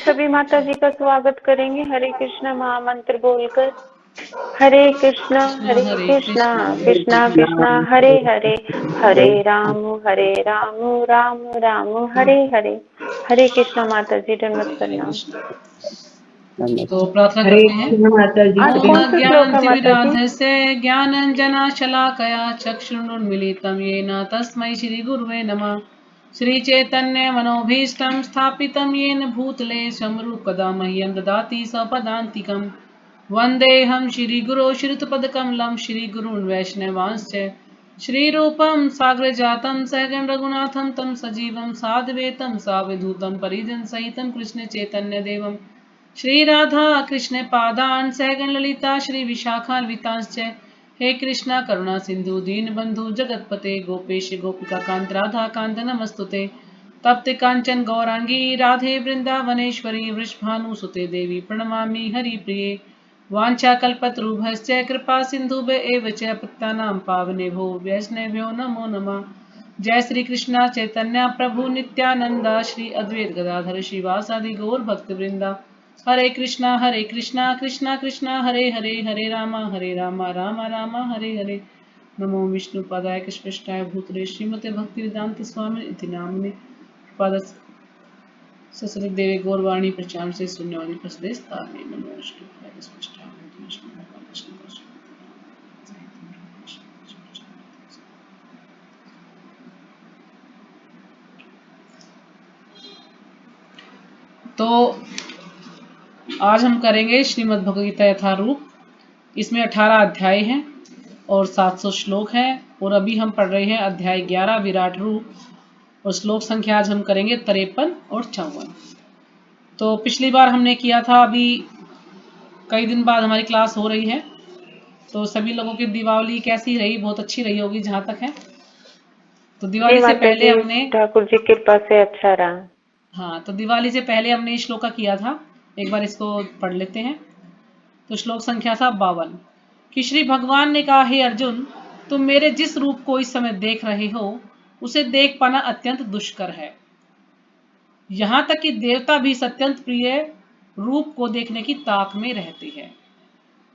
सभी माता जी का स्वागत करेंगे हरे कृष्णा महामंत्र बोलकर। हरे कृष्णा कृष्णा कृष्णा कृष्णा हरे हरे, हरे राम राम राम हरे हरे। हरे कृष्णा माता जी, दंडवत हरे प्रणाम। कृष्ण। तो प्रार्थना हरे करते हैं। कृष्ण माता जी। आज श्री कौन सा श्लोक है माता जी? ज्ञानतिमिरान्धस्य ज्ञानञ्जनशलाकया चक्षुरुन्मीलितं येन तस्मै श्रीगुरुवे नमः। श्रीचैतन्यमनोभीष्टं स्थापितं येन भूतले स्वयंरूपकदा मह्यं ददाति स्वपदान्तिकम्। वन्देऽहं श्रीगुरो श्रीयुतपदकमलं श्रीगुरून् वैष्णवांश्च श्रीरूपं साग्रजातं सहगण रघुनाथं तं सजीवं साद्वैतं सावधूतं परिजनसहितं कृष्णचैतन्यदेवं श्री राधा कृष्ण पादान सहगण ललिता श्री विशाखान्वितांश्च। हे कृष्णा करुणा सिंधु दीन बंधु जगतपते गोपेश गोपिका कांत राधा कांत नमस्तुते। तप्त कांचन गौरांगी राधे वृंदावनेश्वरी वृषभानुसुते देवी प्रणमामि हरिप्रिये। वाञ्छाकल्पतरुभ्यश्च कृपा सिंधुभ्य एव च पतितानां पावनेभ्यो वैष्णवेभ्यो नमो नमः। जय श्री कृष्णा चैतन्य प्रभु नित्यानंद श्री अद्वैत गदाधर श्रीवासादि गौर भक्त वृंदा। हरे कृष्णा कृष्णा कृष्णा हरे हरे, हरे राम राम राम हरे हरे। नमो विष्णु पदाय कृष्णाय भूतले श्रीमते भक्ति वेदांत स्वामी इति नामने पद ससुर देवी गौरवाणी प्रचार से सुनने वाली प्रसदेश तारणे। नमो विष्णु पदाय कृष्णाय भूतले श्रीमते भक्ति तो आज हम करेंगे श्रीमद् भगवद गीता यथारूप। इसमें 18 अध्याय हैं और 700 श्लोक हैं और अभी हम पढ़ रहे हैं अध्याय 11 विराट रूप और श्लोक संख्या आज हम करेंगे 53 और 54। तो पिछली बार हमने किया था, अभी कई दिन बाद हमारी क्लास हो रही है। तो सभी लोगों की दीपावली कैसी रही? बहुत अच्छी रही होगी जहां तक है। तो दिवाली से पहले हमने ठाकुर जी के कृपा से अच्छा रहा। हाँ, तो दिवाली से पहले हमने इस श्लोक का किया था। एक बार इसको पढ़ लेते हैं। तो श्लोक संख्या था 52 कि श्री भगवान ने कहा, हे अर्जुन, तुम मेरे जिस रूप को इस समय देख रहे हो उसे देख पाना अत्यंत दुष्कर है। यहां तक कि देवता भी इस अत्यंत प्रिय रूप को देखने की ताक में रहते हैं,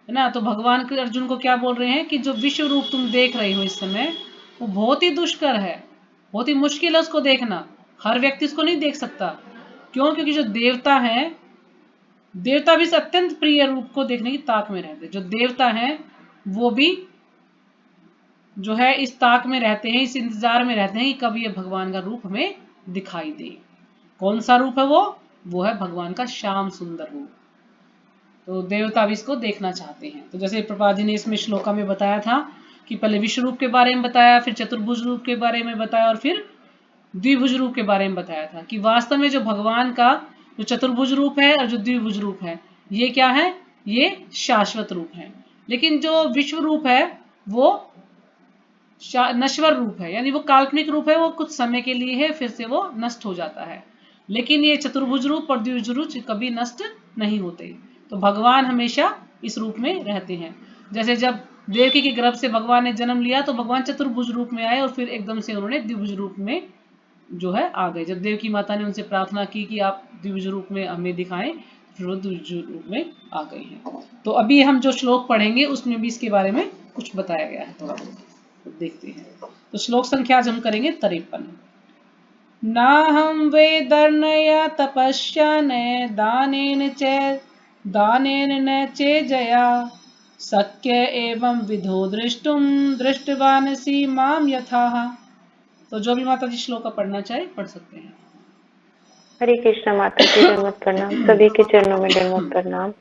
है ना। तो भगवान के अर्जुन को क्या बोल रहे हैं कि जो विश्व रूप तुम देख रहे हो इस समय वो बहुत ही दुष्कर है, बहुत ही मुश्किल है उसको देखना। हर व्यक्ति उसको नहीं देख सकता। क्यों? क्योंकि जो देवता है, देवता भी इस अत्यंत प्रिय रूप को देखने की ताक में रहते हैं। जो देवता हैं वो भी जो है इस ताक में रहते हैं, इस इंतजार में रहते हैं कि कब ये भगवान का रूप हमें दिखाई दे। कौन सा रूप है वो है भगवान का श्याम सुंदर रूप। तो देवता भी इसको देखना चाहते हैं। तो जैसे प्रभुपाद जी ने इसमें श्लोका में बताया था कि पहले विश्व रूप के बारे में बताया, फिर चतुर्भुज रूप के बारे में बताया और फिर द्विभुज रूप के बारे में बताया था कि वास्तव में जो भगवान का जो चतुर्भुज रूप है और जो द्विभुज रूप है ये क्या है? ये शाश्वत रूप है। लेकिन जो विश्व रूप है वो नश्वर रूप है, यानी वो काल्पनिक रूप है, वो कुछ समय के लिए है, फिर से वो नष्ट हो जाता है। लेकिन ये चतुर्भुज रूप और द्विभुज रूप कभी नष्ट नहीं होते। तो भगवान हमेशा इस रूप में रहते हैं। जैसे जब देवकी के गर्भ से भगवान ने जन्म लिया तो भगवान चतुर्भुज रूप में आए और फिर एकदम से उन्होंने द्विभुज रूप में जो है आ गए। जब देवकी माता ने उनसे प्रार्थना की कि आप द्विभुज रूप में हमें दिखाएं, फिर वो द्विभुज रूप में आ गई हैं। तो अभी हम जो श्लोक पढ़ेंगे उसमें भी इसके बारे में कुछ बताया गया है थोड़ा बहुत, तो देखते हैं। तो श्लोक संख्या आज हम करेंगे 53। नाहं वेदर्नया तपस्या न दानेन न चेजया शक्य एवं विधो द्रष्टुम दृष्टवानसि माम यथा। तो जो भी माता जी श्लोक का पढ़ना चाहे पढ़ सकते हैं। हरे कृष्णा माता जी, दंडवत प्रणाम। सभी के चरणों में दंडवत प्रणाम।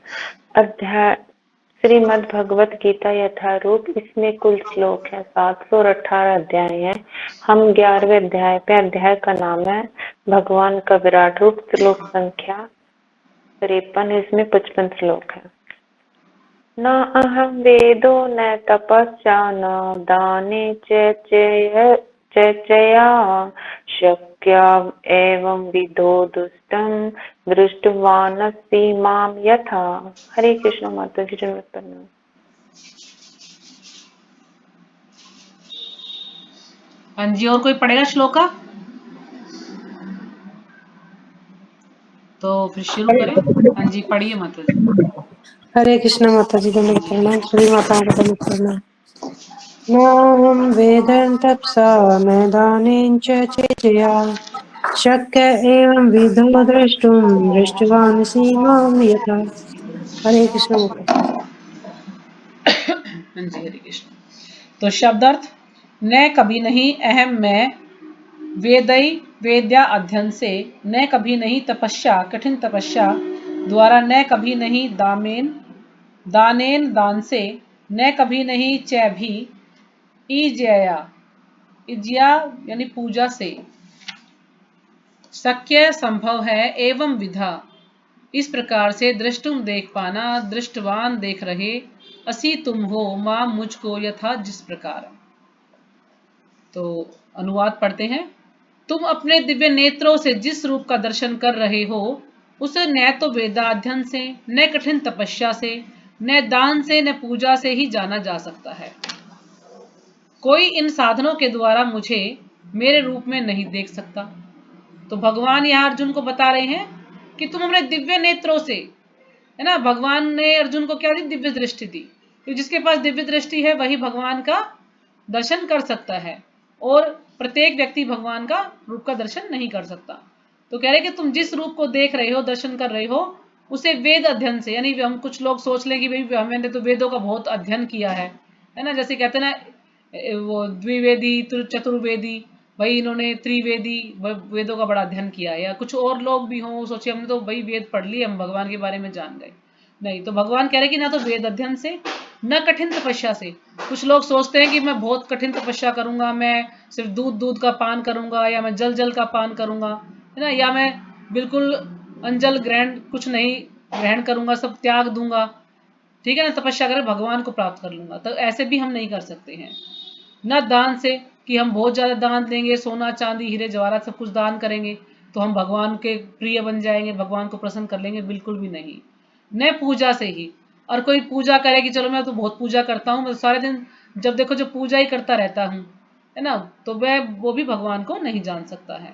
अध्याय श्रीमद् भगवत गीता यथारूप। इसमें कुल श्लोक है 718 अध्याय है। हम 11वें अध्याय पे, अध्याय का नाम है भगवान का विराट रूप। श्लोक संख्या 53, इसमें 55 श्लोक है। न अहम वेदो न तपस्या न दाने चया शक्या एवं विधो दुष्टम दृष्टवानसि माम यथा। हरे कृष्ण माता जी, दंडवत प्रणाम। हाँ जी, और कोई पढ़ेगा श्लोक का? तो फिर शुरू करें। हाँ जी, पढ़िए माता जी। हरे कृष्ण माता जी, दंडवत प्रणाम। सभी माताओं को दंडवत प्रणाम। नाहं वेदं तपसा न दानेन च चेतया शक्य एवं विधो द्रष्टुं दृष्टवान् सीमां यथा। हरे कृष्ण माता जी। हाँ जी, हरे कृष्ण। तो शब्दार्थ, न कभी नहीं अहम मैं वेदई वेद्या अध्ययन से, न कभी नहीं तपस्या कठिन तपस्या द्वारा, न कभी नहीं दामेन दानेन दान से, न कभी नहीं चै भी ईजया इज्या यानी पूजा से, शक्य संभव है एवं विधा इस प्रकार से, दृष्टुम देख पाना, दृष्टवान देख रहे, असी तुम हो मां मुझको यथा जिस प्रकार। तो अनुवाद पढ़ते हैं। तुम अपने दिव्य नेत्रों से जिस रूप का दर्शन कर रहे हो, उसे न तो वेदाध्ययन से, न कठिन तपस्या से, न दान से, न पूजा से ही जाना जा सकता है। कोई इन साधनों के द्वारा मुझे मेरे रूप में नहीं देख सकता। तो भगवान यहाँ अर्जुन को बता रहे हैं कि तुम अपने दिव्य नेत्रों से, है ना, भगवान ने अर्जुन को क्या दी? दिव्य दृष्टि दी। तो जिसके पास दिव्य दृष्टि है वही भगवान का दर्शन कर सकता है, और प्रत्येक व्यक्ति भगवान का रूप का दर्शन नहीं कर सकता। तो कह रहे कि तुम जिस रूप को देख रहे हो, दर्शन कर रहे हो, उसे वेद अध्ययन से, यानी हम कुछ लोग सोच लें कि भाई मैंने तो वेदों का बहुत अध्ययन किया है ना, जैसे कहते हैं ना वो द्विवेदी चतुर्वेदी, भाई इन्होंने त्रिवेदी वेदों का बड़ा अध्ययन किया है। या कुछ और लोग भी हों, सोचिए हमने तो भाई वेद पढ़ लिए, हम भगवान के बारे में जान गए। नहीं, तो भगवान कह रहे कि ना तो वेद अध्ययन से, न कठिन तपस्या से। कुछ लोग सोचते हैं कि मैं बहुत कठिन तपस्या करूंगा, मैं सिर्फ दूध का पान करूंगा, या मैं जल का पान करूंगा, है ना, या मैं बिल्कुल अंजल ग्रहण कुछ नहीं ग्रहण करूंगा, सब त्याग दूंगा, ठीक है ना, तपस्या कर भगवान को प्राप्त कर लूंगा। तो ऐसे भी हम नहीं कर सकते हैं। न दान से, कि हम बहुत ज्यादा दान देंगे, सोना चांदी हीरे जवाहरात सब कुछ दान करेंगे तो हम भगवान के प्रिय बन जाएंगे, भगवान को प्रसन्न कर लेंगे, बिल्कुल भी नहीं। न पूजा से ही, और कोई पूजा करे कि चलो मैं तो बहुत पूजा करता हूँ, मैं सारे दिन जब देखो जो पूजा ही करता रहता हूँ, है ना, तो वह वो भी भगवान को नहीं जान सकता है।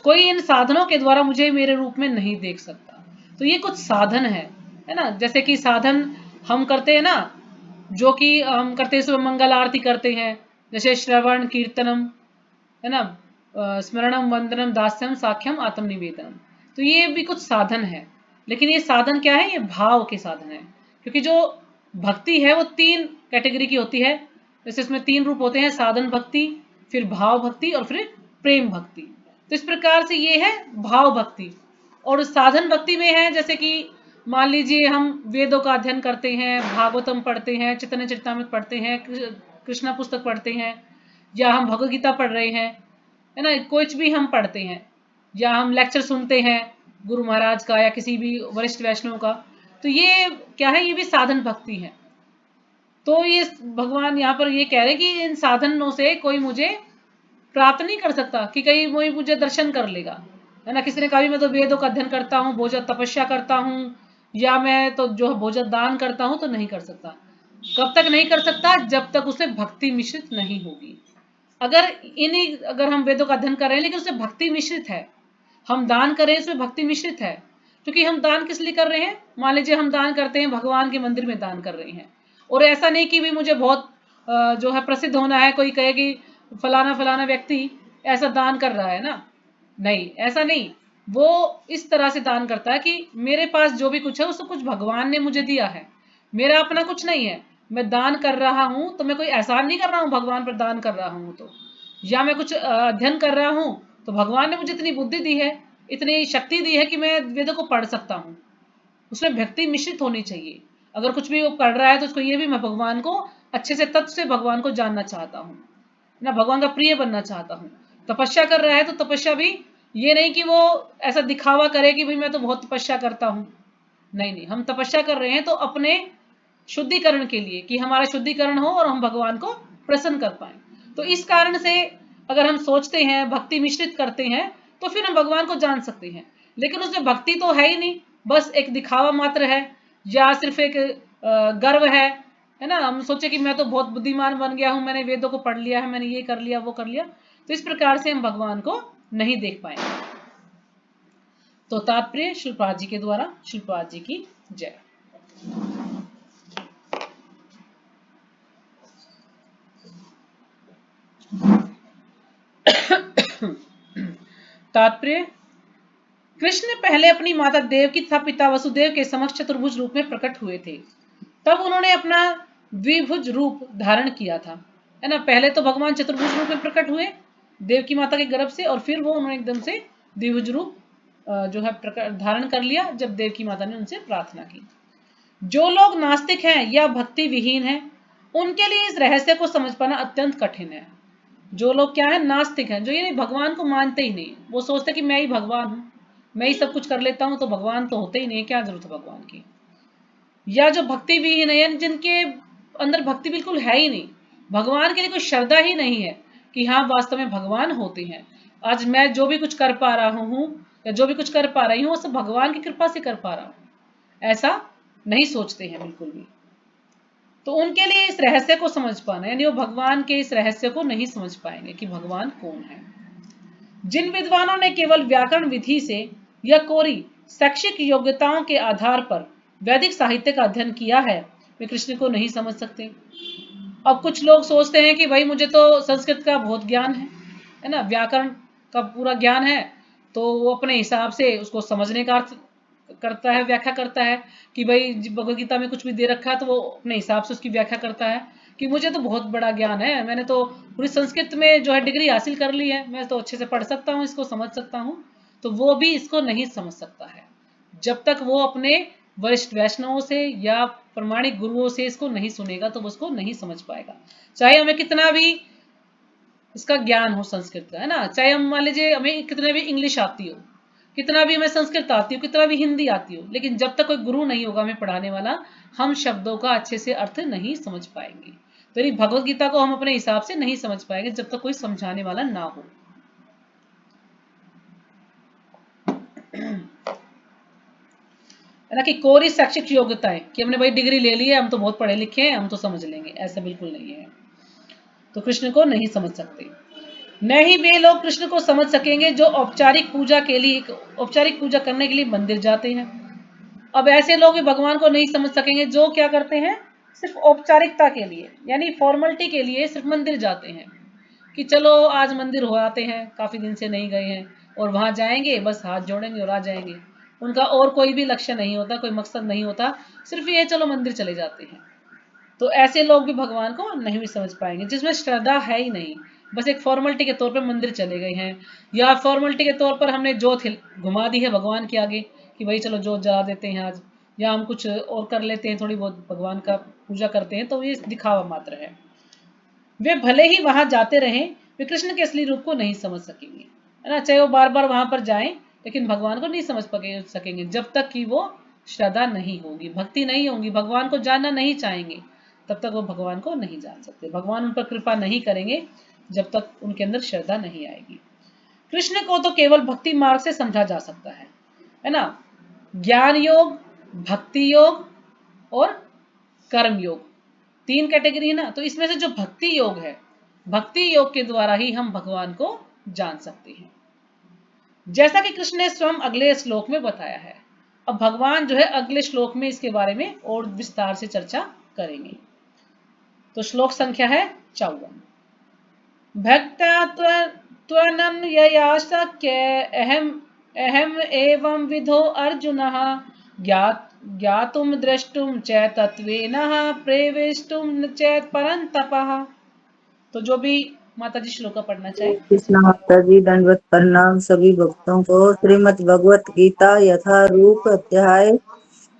कोई इन साधनों के द्वारा मुझे मेरे रूप में नहीं देख सकता। तो ये कुछ साधन है ना, जैसे कि साधन हम करते हैं ना, जो कि हम करते हैं, सुबह मंगल आरती करते हैं, जैसे श्रवण कीर्तनम, है ना, स्मरणम वंदनम दास्यम साख्यम आत्मनिवेदनम। तो ये भी कुछ साधन है, लेकिन ये साधन क्या है? ये भाव के साधन है। क्योंकि जो भक्ति है वो 3 कैटेगरी की होती है। जैसे इसमें 3 रूप होते हैं, साधन भक्ति, फिर भाव भक्ति और फिर प्रेम भक्ति। तो इस प्रकार से ये है भाव भक्ति। और साधन भक्ति में है, जैसे कि मान लीजिए हम वेदों का अध्ययन करते हैं, भागवतम पढ़ते हैं, चैतन्य चरितामृत पढ़ते हैं, कृष्णा पुस्तक पढ़ते हैं, या हम भगवद गीता पढ़ रहे हैं, है ना, कुछ भी हम पढ़ते हैं, या हम लेक्चर सुनते हैं गुरु महाराज का या किसी भी वरिष्ठ वैष्णव का, तो ये क्या है? ये भी साधन भक्ति है। तो ये भगवान यहाँ पर ये कह रहे हैं कि इन साधनों से कोई मुझे प्राप्त नहीं कर सकता, कि कहीं वही मुझे दर्शन कर लेगा, है ना। किसी ने कहा मैं तो वेदों का अध्ययन करता हूँ, भोजन तपस्या करता हूँ, या मैं तो जो भोजन दान करता हूँ, तो नहीं कर सकता। कब तक नहीं कर सकता? जब तक उसे भक्ति मिश्रित नहीं होगी। अगर हम वेदों का अध्ययन कर रहे हैं लेकिन उसमें भक्ति मिश्रित है, हम दान कर रहे हैं उसमें भक्ति मिश्रित है, क्योंकि हम दान किस लिए कर रहे हैं? मान लीजिए हम दान करते हैं, भगवान के मंदिर में दान कर रहे हैं, और ऐसा नहीं कि भी मुझे बहुत जो है प्रसिद्ध होना है, कोई कहे कि फलाना फलाना व्यक्ति ऐसा दान कर रहा है ना, नहीं, ऐसा नहीं। वो इस तरह से दान करता है कि मेरे पास जो भी कुछ है उसको कुछ भगवान ने मुझे दिया है, मेरा अपना कुछ नहीं है। मैं दान कर रहा हूं तो मैं कोई एहसान नहीं कर रहा हूं भगवान पर दान कर रहा हूं तो, या मैं कुछ अध्ययन कर रहा हूं तो भगवान ने मुझे इतनी बुद्धि दी है, इतनी शक्ति दी है कि मैं वेदों को पढ़ सकता हूं। उसमें भक्ति मिश्रित होनी चाहिए। अगर कुछ भी वो पढ़ रहा है तो उसको ये भी मैं भगवान को अच्छे से तत्व से भगवान को जानना चाहता हूँ ना, भगवान का प्रिय बनना चाहता हूँ। तपस्या कर रहा है तो तपस्या भी ये नहीं कि वो ऐसा दिखावा करे कि भाई मैं तो बहुत तपस्या करता हूँ। नहीं नहीं, हम तपस्या कर रहे हैं तो अपने शुद्धिकरण के लिए, कि हमारा शुद्धिकरण हो और हम भगवान को प्रसन्न कर पाए। तो इस कारण से अगर हम सोचते हैं, भक्ति मिश्रित करते हैं, तो फिर हम भगवान को जान सकते हैं। लेकिन उसमें भक्ति तो है ही नहीं, बस एक दिखावा मात्र है, या सिर्फ एक गर्व है ना। हम सोचे कि मैं तो बहुत बुद्धिमान बन गया हूं, मैंने वेदों को पढ़ लिया है, मैंने ये कर लिया वो कर लिया, तो इस प्रकार से हम भगवान को नहीं देख पाएंगे। तो तात्पर्य शिलप्रपाद जी के द्वारा। शिलप्रपाद जी की जय। तात्पर्य कृष्ण पहले अपनी माता देवकी तथा पिता वसुदेव के समक्ष चतुर्भुज रूप में प्रकट हुए थे। तब उन्होंने अपना द्विभुज रूप धारण किया था, है ना। पहले तो भगवान चतुर्भुज रूप में प्रकट हुए देवकी माता के गर्भ से, और फिर वो उन्होंने एकदम से द्विभुज रूप जो है धारण कर लिया जब देवकी माता ने उनसे प्रार्थना की। जो लोग नास्तिक हैं या भक्ति विहीन हैं, उनके लिए इस रहस्य को समझ पाना अत्यंत कठिन है। जो लोग क्या है, नास्तिक हैं, जो ये भगवान को मानते ही नहीं, वो सोचते कि मैं ही भगवान हूं, मैं ही सब कुछ कर लेता हूं, तो भगवान तो होते ही नहीं है, क्या जरूरत है भगवान की। या जो भक्ति विहीन है, जिनके अंदर भक्ति बिल्कुल है ही नहीं, भगवान के लिए कोई श्रद्धा ही नहीं है कि हाँ वास्तव में भगवान होते हैं। आज मैं जो भी कुछ कर पा रहा हूं या जो भी कुछ कर पा रही हूं, वो सब भगवान की कृपा से कर पा रहा हूं, ऐसा नहीं सोचते हैं बिल्कुल भी। तो उनके लिए इस रहस्य को समझ पाना, यानी वो भगवान के इस रहस्य को नहीं समझ पाएंगे कि भगवान कौन है। जिन विद्वानों ने केवल व्याकरण विधि से या कोरी शैक्षिक योग्यताओं के आधार पर वैदिक साहित्य का अध्ययन किया है, वे कृष्ण को नहीं समझ सकते। अब कुछ लोग सोचते हैं कि भाई मुझे तो संस्कृत का बहुत ज्ञान है ना, व्याकरण का पूरा ज्ञान है, तो वो अपने हिसाब से उसको समझने का अर्थ करता है, व्याख्या करता है कि भाई भगवद गीता में कुछ भी दे रखा है तो वो अपने हिसाब से उसकी व्याख्या करता है कि मुझे तो बहुत बड़ा ज्ञान है, मैंने तो पूरी संस्कृत में जो है डिग्री हासिल कर ली है, मैं तो अच्छे से पढ़ सकता हूँ, इसको समझ सकता हूँ। तो वो भी इसको नहीं समझ सकता है जब तक वो अपने वरिष्ठ वैष्णवों से या प्रमाणिक गुरुओं से इसको नहीं सुनेगा, तो वो उसको नहीं समझ पाएगा। चाहे हमें कितना भी इसका ज्ञान हो संस्कृत का, है ना, चाहे हम मान लीजिए हमें कितने भी इंग्लिश आती हो, कितना भी हमें संस्कृत आती हो, कितना भी हिंदी आती हो, लेकिन जब तक कोई गुरु नहीं होगा हमें पढ़ाने वाला, हम शब्दों का अच्छे से अर्थ नहीं समझ पाएंगे। तो यदि भगवद गीता को हम अपने हिसाब से नहीं समझ पाएंगे जब तक कोई समझाने वाला ना हो। है ना, कि कोरी शैक्षिक योग्यताएं, कि हमने भाई डिग्री ले ली है, हम तो बहुत पढ़े लिखे हैं, हम तो समझ लेंगे, ऐसा बिल्कुल नहीं है। तो कृष्ण को नहीं समझ सकते। न ही वे लोग कृष्ण को समझ सकेंगे जो औपचारिक पूजा के लिए, औपचारिक पूजा करने के लिए मंदिर जाते हैं। अब ऐसे लोग भी भगवान को नहीं समझ सकेंगे जो क्या करते हैं, सिर्फ औपचारिकता के लिए, यानी फॉर्मेलिटी के लिए सिर्फ मंदिर जाते हैं कि चलो आज मंदिर हो आते हैं, काफी दिन से नहीं गए हैं, और वहां जाएंगे बस हाथ जोड़ेंगे और आ जाएंगे। उनका और कोई भी लक्ष्य नहीं होता, कोई मकसद नहीं होता, सिर्फ ये चलो मंदिर चले जाते हैं। तो ऐसे लोग भी भगवान को नहीं भी समझ पाएंगे, जिसमें श्रद्धा है ही नहीं, बस एक फॉर्मेलिटी के तौर पर मंदिर चले गए हैं, या फॉर्मेलिटी के तौर पर हमने जोत घुमा दी है भगवान के आगे कि भाई चलो जोत जला देते हैं आज, या हम कुछ और कर लेते हैं, थोड़ी बहुत भगवान का पूजा करते हैं, तो ये दिखावा मात्र है। वे भले ही वहां जाते रहें, वे कृष्ण के असली रूप को नहीं समझ सकेंगे, है ना, चाहे वो बार बार वहां पर जाएं, लेकिन भगवान को नहीं समझ सकेंगे जब तक कि वो श्रद्धा नहीं होगी, भक्ति नहीं होगी, भगवान को जानना नहीं चाहेंगे, तब तक वो भगवान को नहीं जान सकते। भगवान उन पर कृपा नहीं करेंगे जब तक उनके अंदर श्रद्धा नहीं आएगी। कृष्ण को तो केवल भक्ति मार्ग से समझा जा सकता है ना, ज्ञान योग, भक्ति योग और कर्म योग, तीन कैटेगरी है ना। तो इसमें से जो भक्ति योग है, भक्ति योग के द्वारा ही हम भगवान को जान सकते हैं, जैसा कि कृष्ण ने स्वयं अगले श्लोक में बताया है। अब भगवान जो है अगले श्लोक में इसके बारे में और विस्तार से चर्चा करेंगे। तो श्लोक संख्या है 54। भक्त्या त्वनन्यया शक्य अहम अहम एवं विधो अर्जुनः ज्ञातुम द्रष्टुम च तत्वेनः प्रवेष्टुम च परन्तपः। तो जो भी माता जी श्लोक पढ़ना चाहे। कृष्ण माता जी, दंडवत प्रणाम सभी भक्तों को। श्रीमद् भगवत गीता यथा रूप अध्याय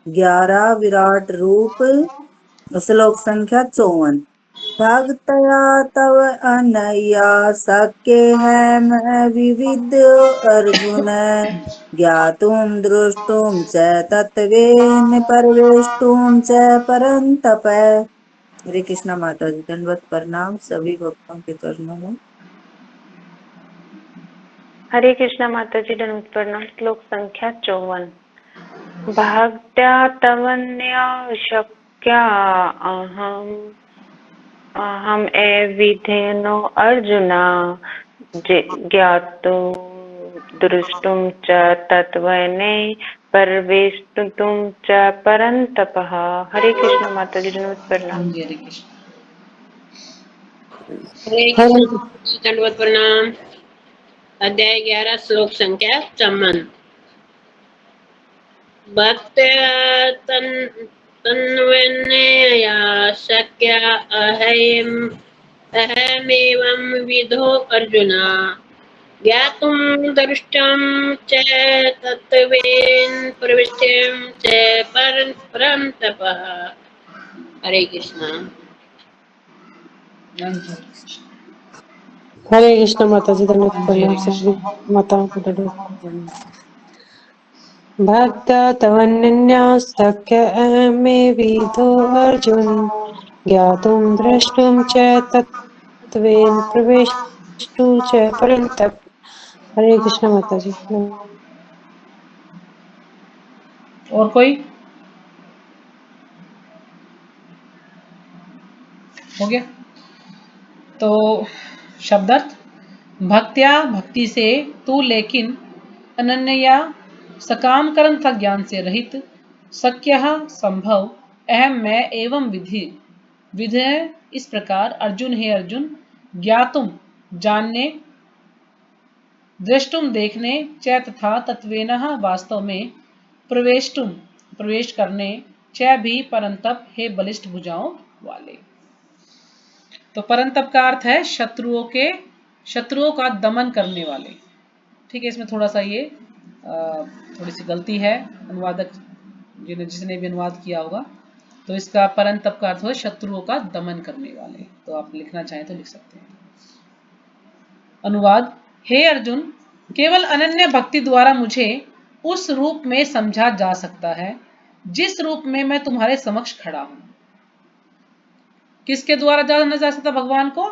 11 विराट रूप, श्लोक संख्या 54। भक्तया तव अनया शक्य है मैं विविध अर्जुन ज्ञातुम द्रष्टुम च तत्वेन परवेष्टुम च परन्तप। हरे कृष्णा माता जी, दंडवत प्रणाम सभी भक्तों के चरणों में। हरे कृष्णा माता जी, दंडवत प्रणाम। श्लोक संख्या 54। भक्त्या तवन्या शक्या अहम एविधेनो अर्जुना ज्ञातुं द्रष्टुं च तत्त्वने परवेष्टुं च परन्तपः। हरे कृष्ण माता जी, नमस्ते हाँ प्रणाम। जी, हरे कृष्ण। हरे कृष्ण, दंडवत प्रणाम। अध्याय 11 श्लोक संख्या 54। भक्त्या तन्वन्यया शक्य अहमेवं विधो अर्जुन ज्ञातुं द्रष्टुं च तत्त्वेन प्रविष्टुं च परन्तपः। हरे कृष्ण। हाँ जी, हरे कृष्ण। हरे कृष्ण माता जी, दंडवत हाँ जी, प्रणाम हरे सभी कृष्ण। माताओं को दंडवत प्रणाम। भक्त तवन्यन्यास्तक्य अहमे विधो अर्जुन ज्ञातुं द्रष्टुं च तत्त्वेन प्रवेष्टुं च परन्तप। हरे कृष्ण माता जी। और कोई हो गया? तो शब्दार्थ, भक्त्या भक्ति से, तू लेकिन, अनन्या सकाम कर्म तथा ज्ञान से रहित, शक्य संभव, अहम मैं एवं विधि विधि इस प्रकार, अर्जुन है अर्जुन, ज्ञातुम जानने, दृष्टुम देखने, च तथा तत्वेनः वास्तव में, प्रवेष्टुम प्रवेश करने, च भी परंतप है बलिष्ठ भुजाओं वाले। तो परंतप का अर्थ है शत्रुओं का दमन करने वाले। ठीक है, इसमें थोड़ा सा ये थोड़ी सी गलती है, अनुवादक जिसने भी अनुवाद किया होगा। तो इसका परंतप का अर्थ हो शत्रुओं का दमन करने वाले। तो आप लिखना चाहें तो लिख सकते हैं। अनुवाद, हे अर्जुन, केवल अनन्य भक्ति द्वारा मुझे उस रूप में समझा जा सकता है जिस रूप में मैं तुम्हारे समक्ष खड़ा हूं। किसके द्वारा जाना जा सकता भगवान को?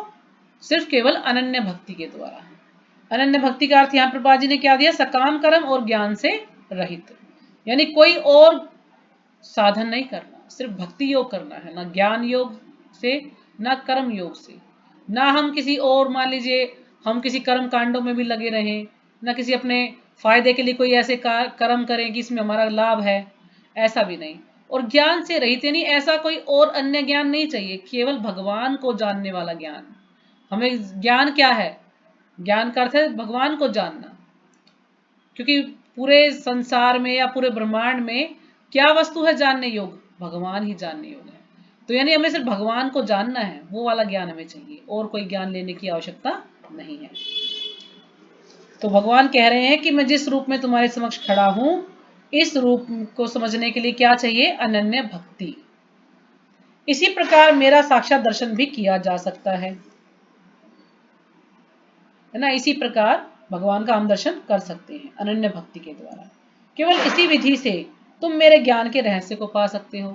सिर्फ केवल अनन्य भक्ति के द्वारा। अनन्य भक्ति का अर्थ यहां प्रभुपाद जी ने क्या दिया? सकाम कर्म और ज्ञान से रहित, यानी कोई और साधन नहीं करना, सिर्फ भक्ति योग करना है, ना ज्ञान योग से, ना कर्म योग से, ना हम किसी और, मान लीजिए हम किसी कर्म कांडों में भी लगे रहें, ना किसी अपने फायदे के लिए कोई ऐसे कर्म करें कि इसमें हमारा लाभ है, ऐसा भी नहीं। और ज्ञान से रहित, यानी ऐसा कोई और अन्य ज्ञान नहीं चाहिए, केवल भगवान को जानने वाला ज्ञान। हमें ज्ञान क्या है? ज्ञान का अर्थ है भगवान को जानना, क्योंकि पूरे संसार में या पूरे ब्रह्मांड में क्या वस्तु है जानने योग? भगवान ही जानने योग है। तो यानी हमें सिर्फ भगवान को जानना है, वो वाला ज्ञान हमें चाहिए, और कोई ज्ञान लेने की आवश्यकता नहीं है। तो भगवान कह रहे हैं कि मैं जिस रूप में तुम्हारे समक्ष खड़ा हूं, इस रूप को समझने के लिए क्या चाहिए? अनन्य भक्ति। इसी प्रकार मेरा साक्षात दर्शन भी किया जा सकता है ना? इसी प्रकार भगवान का हम दर्शन कर सकते हैं अनन्य भक्ति के द्वारा। केवल इसी विधि से तुम मेरे ज्ञान के रहस्य को पा सकते हो,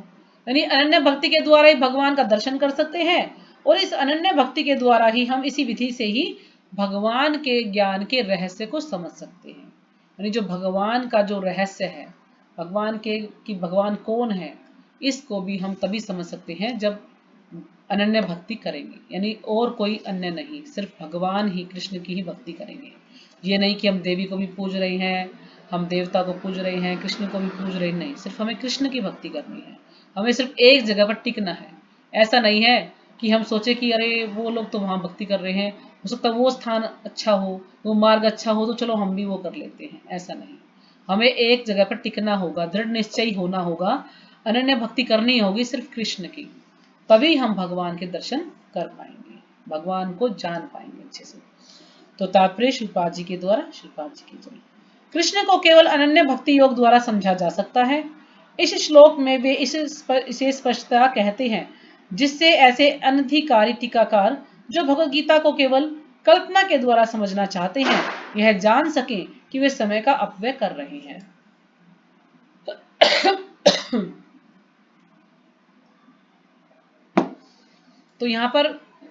यानी अनन्य भक्ति के द्वारा ही भगवान का दर्शन कर सकते हैं, और इस अनन्य भक्ति के द्वारा ही हम इसी विधि से ही भगवान के ज्ञान के रहस्य को समझ सकते हैं। यानी जो भगवान का जो रहस्य है, भगवान के कि भगवान कौन है, इसको भी हम तभी समझ सकते हैं जब अनन्य भक्ति करेंगे, यानी और कोई अन्य नहीं, सिर्फ भगवान ही, कृष्ण की ही भक्ति करेंगे। ये नहीं कि हम देवी को भी पूज रहे हैं, हम देवता को पूज रहे हैं, कृष्ण को भी पूज रहे हैं, नहीं, सिर्फ हमें कृष्ण की भक्ति करनी है। हमें सिर्फ एक जगह पर टिकना है। ऐसा नहीं है कि हम सोचे कि अरे वो लोग तो वहां भक्ति कर रहे हैं, हो सकता है वो स्थान अच्छा हो, वो मार्ग अच्छा हो, तो चलो हम भी वो कर लेते हैं। ऐसा नहीं, हमें एक जगह पर टिकना होगा, दृढ़ निश्चय होना होगा, अनन्य भक्ति करनी होगी सिर्फ कृष्ण की, तभी हम भगवान के दर्शन कर पाएंगे, भगवान को जान पाएंगे अच्छे से। तो तात्पर्य श्रीपाद जी के द्वारा, श्रीपाद जी की जय। कृष्ण को केवल अनन्य भक्ति योग द्वारा समझा जा सकता है। इस श्लोक में वे इसे स्पष्टता कहते हैं, जिससे ऐसे अनधिकारी टीकाकार जो भगवत गीता को केवल कल्पना के द्वारा समझना चाहते हैं, यह जान सके कि वे समय का अपव्यय कर रहे हैं। तो यहां पर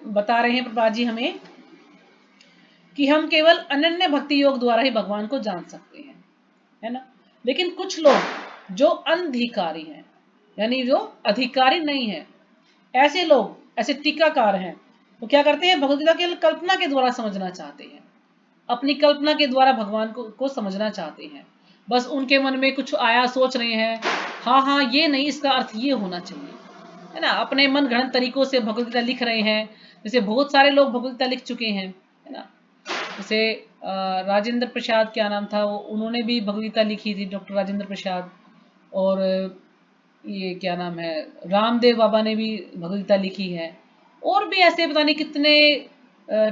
बता रहे हैं प्रभुपाद जी हमें कि हम केवल अनन्य भक्ति योग द्वारा ही भगवान को जान सकते हैं, है ना? लेकिन कुछ लोग जो अनधिकारी हैं, यानी जो अधिकारी नहीं है, ऐसे लोग, ऐसे टीकाकार हैं, वो क्या करते हैं? भगवत गीता केवल कल्पना के द्वारा समझना चाहते हैं। अपनी कल्पना के द्वारा भगवान को समझना चाहते हैं। बस उनके मन में कुछ आया, सोच रहे हैं, हाँ हाँ ये नहीं, इसका अर्थ ये होना चाहिए, है ना। अपने मन गढ़ंत तरीकों से भगवद गीता लिख रहे हैं। जैसे बहुत सारे लोग भगवद गीता लिख चुके हैं, है ना। जैसे राजेंद्र प्रसाद, क्या नाम था वो, उन्होंने भी भगवद गीता लिखी थी, डॉक्टर राजेंद्र प्रसाद। और ये क्या नाम है, रामदेव बाबा ने भी भगवद गीता लिखी है। और भी ऐसे पता नहीं कितने